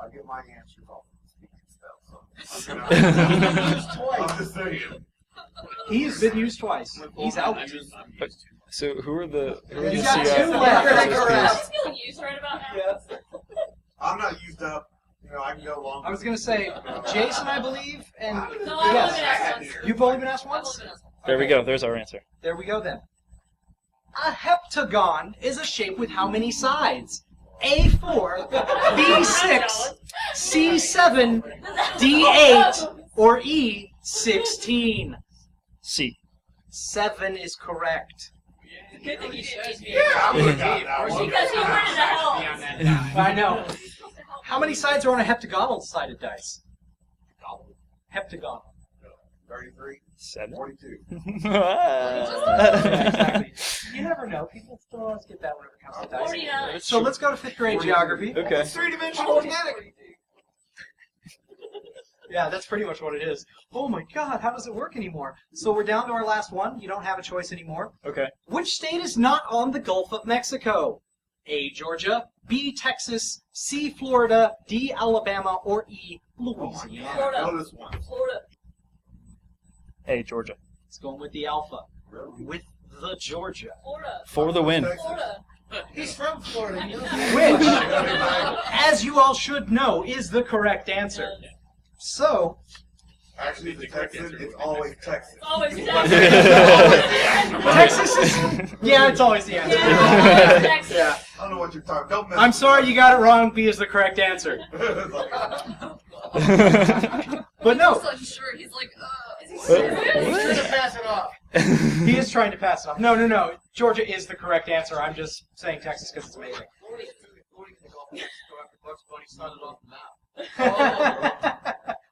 S2: I'll get my answers off of the speaking spell. I'm just saying.
S5: He's been used twice. He's out.
S8: So who are the?
S5: You got 2 left.
S1: I'm feeling used right about now.
S2: I'm not used up. You know, I can go longer.
S5: I was going to say, Jason, I believe, and
S1: No, I've only been asked once.
S5: You've only been asked
S1: I've
S5: once?
S1: only been asked once.
S8: There we go. There's our answer.
S5: There we go then. A heptagon is a shape with how many sides? A4, B6, C7, D8, or E16?
S8: C.
S5: 7 is correct.
S1: Good thing you didn't teach me.
S2: I would have gotten that one.
S1: Because you wanted to help.
S5: I know. How many sides are on a heptagonal-sided dice? Heptagon.
S2: 33,
S8: 7.
S2: 42.
S5: Exactly. You never know. People still always get that whenever it comes to dice.
S1: 49.
S5: So let's go to 5th grade geography.
S8: Okay.
S6: It's 3-dimensional mechanic.
S5: Yeah, that's pretty much what it is. Oh my god, how does it work anymore? So we're down to our last one. You don't have a choice anymore.
S8: Okay.
S5: Which state is not on the Gulf of Mexico? A. Georgia, B. Texas, C. Florida, D. Alabama, or E. Louisiana?
S1: Florida.
S2: Notice one.
S1: Florida.
S8: A. Georgia.
S5: It's going with the Alpha. With the Georgia.
S1: Florida.
S8: For the win.
S1: Florida.
S6: He's from Florida. He knows
S5: Which, as you all should know, is the correct answer. So,
S2: Actually, the Texan, it's always Texas.
S1: It's always
S5: Texas is... Yeah, it's always the answer.
S2: Yeah. I don't know what you're talking. Don't mess.
S5: I'm sorry you got it wrong. B is the correct answer. But no.
S10: He's unsure. He's like,
S6: he's trying to pass it off.
S5: He is trying to pass it off. No. Georgia is the correct answer. I'm just saying Texas because it's amazing.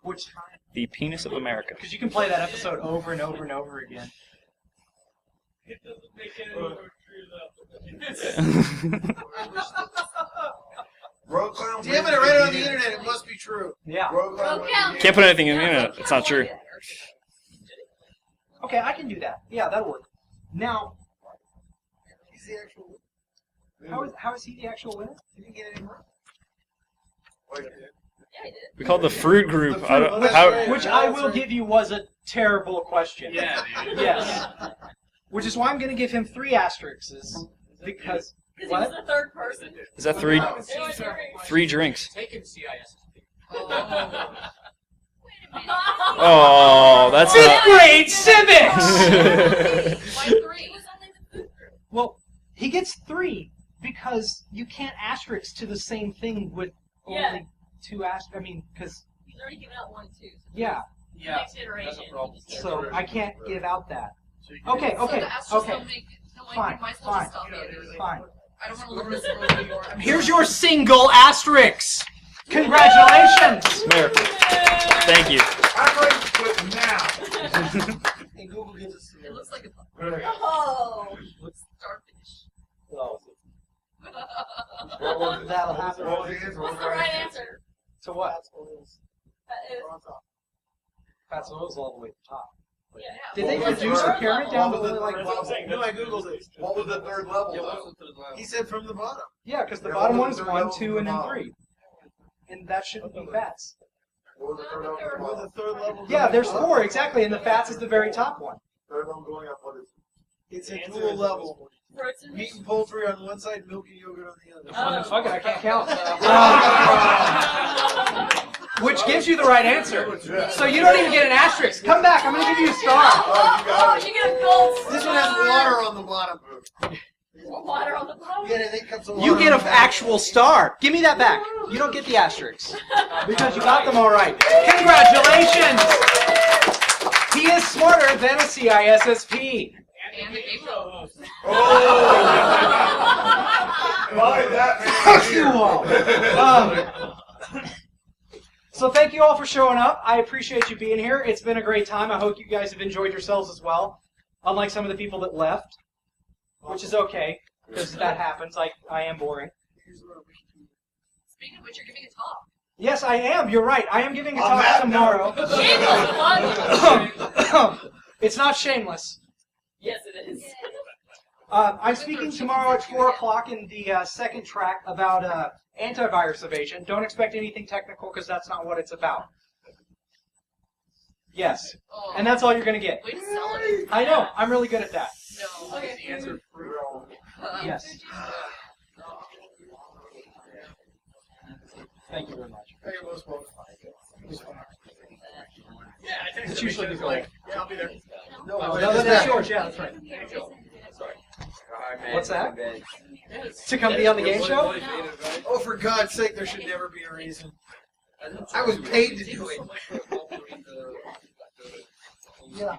S5: Which time?
S8: The penis of America.
S5: Because you can play that episode over and over and over again.
S2: Road clown.
S6: Damn it! I read it on the internet. It must be true.
S5: Yeah.
S2: Road clown.
S8: Can't put anything in the internet. It's not true.
S5: Okay, I can do that. Yeah, that'll work. Now,
S6: He's the actual.
S5: how is he the actual winner?
S6: Did you get any more?
S1: Yeah, he did.
S8: We called the fruit group. I don't,
S5: Which,
S8: how,
S5: which I will give you was a terrible question.
S9: Yeah, dude.
S5: Yes. Which is why I'm going to give him 3 asterisks. Because...
S1: Because he was the third person.
S8: is that 3
S1: It was three.
S8: 3 drinks?
S9: Taking CISSP.
S8: Oh, that's
S5: 5th grade civics!
S1: Why 3? It was only the food group.
S5: Well, he gets 3 because you can't asterisk to the same thing with only
S1: Yeah.
S5: 2 asterisks. I mean, because...
S1: He's already given out 1 and 2. So
S5: Yeah.
S1: the next iteration.
S9: That's a problem.
S1: you just
S5: So I can't give out that.
S9: So you can-
S5: Okay,
S10: so
S5: okay,
S10: the asterisks
S5: okay.
S10: don't make. No, like,
S5: Fine,
S10: you might as well
S5: fine,
S10: just stop it.
S5: fine.
S10: I don't want to live this world anymore. I'm
S5: Here's
S10: sorry.
S5: your single asterisk. Congratulations.
S8: Miracle. Thank you.
S2: I'm ready to quit now.
S6: And Google gives us.
S10: It looks like a
S1: Oh. Starfish.
S5: That'll happen.
S2: What was the answer?
S1: What's the right answer?
S5: To what?
S1: That is.
S5: Fats Oil's all the way to the top.
S1: Yeah.
S5: Did they
S2: Well,
S5: reduce the
S2: that's
S5: pyramid down to only like...
S6: No, I googled it.
S2: What was the third level?
S6: He said from the bottom.
S5: Yeah, because the
S2: Yeah,
S5: bottom
S2: what
S5: one
S2: was
S5: is
S2: the
S5: 1,
S2: third
S5: 2, and then
S2: level?
S5: 3. And that shouldn't be fats.
S2: What was the third level?
S6: Or the third level.
S5: Yeah, there's 4, exactly, and the fats is the very top one.
S2: Third level going up. What is it?
S6: It's a dual level.
S1: Fruits and
S6: Meat and poultry on one side, milk and yogurt on the other.
S5: Well, then fuck it, I can't count. Which gives you the right answer. So you don't even get an asterisk. Come back, I'm going to give you a star.
S1: Oh, you get a gold star.
S6: This one has water on the bottom.
S1: Water on the bottom.
S6: Yeah, they cups of water.
S5: You get
S6: on
S5: an
S6: the bottom.
S5: actual star. Give me that back. You don't get the asterisks. Because you got them all right. Congratulations! He is smarter than a CISSP.
S10: And the game show.
S2: Oh! Why that man?
S5: Fuck you all! So thank you all for showing up. I appreciate you being here. It's been a great time. I hope you guys have enjoyed yourselves as well. Unlike some of the people that left. Which is okay, because that happens. I am boring.
S10: Speaking of which, you're giving a talk.
S5: Yes, I am. You're right. I am giving a
S2: On
S5: talk
S2: that
S5: tomorrow.
S1: Shameless plug.
S5: It's not shameless.
S1: Yes, it is.
S5: I'm speaking tomorrow at 4 o'clock in the second track about antivirus evasion. Don't expect anything technical because that's not what it's about. Yes.
S10: Oh,
S5: And that's all you're going to get.
S10: way to sell it.
S5: I know. I'm really good at that.
S10: No.
S1: Okay.
S9: The answer fruit.
S5: Yes. Thank you very much.
S6: Hey, you're most welcome.
S9: Yeah, I think
S5: It's usually the goal.
S6: Yeah, I'll be there.
S5: No, that's yours. Yeah, that's right. What's that? To come be on the game show?
S6: Oh, for God's sake, there should never be a reason. I was paid to do it.
S12: Yeah.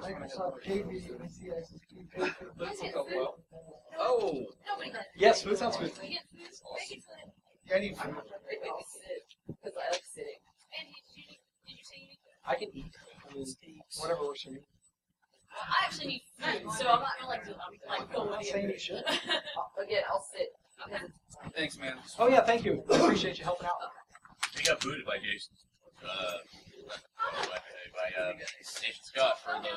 S12: Microsoft paid me to see CISSP paid for
S9: Oh.
S5: Yes, food sounds good.
S6: I need food.
S1: Because I like sitting.
S5: I can eat. I mean, whatever works for me.
S1: Well, I actually need food, so I'm not gonna like go
S5: I'm not
S1: with
S5: saying
S1: you.
S5: you should.
S1: Again, I'll sit.
S9: Thanks, man.
S5: Oh yeah, thank you. I appreciate you helping out.
S13: We got booted by Jason. By Station Scott for the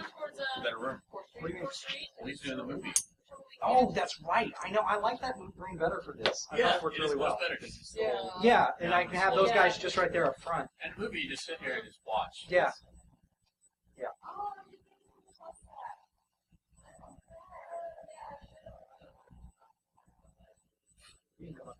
S13: better room.
S5: What do you mean?
S13: Well, he's doing the movie.
S5: Oh, that's right. I know. I like that room better for this. I thought it worked
S13: it is
S5: really
S13: much
S5: well.
S13: better because it's
S5: Yeah, and I can have those guys just right there up front.
S13: And the movie, you just sit here and just watch.
S5: Yeah.
S12: You can come up.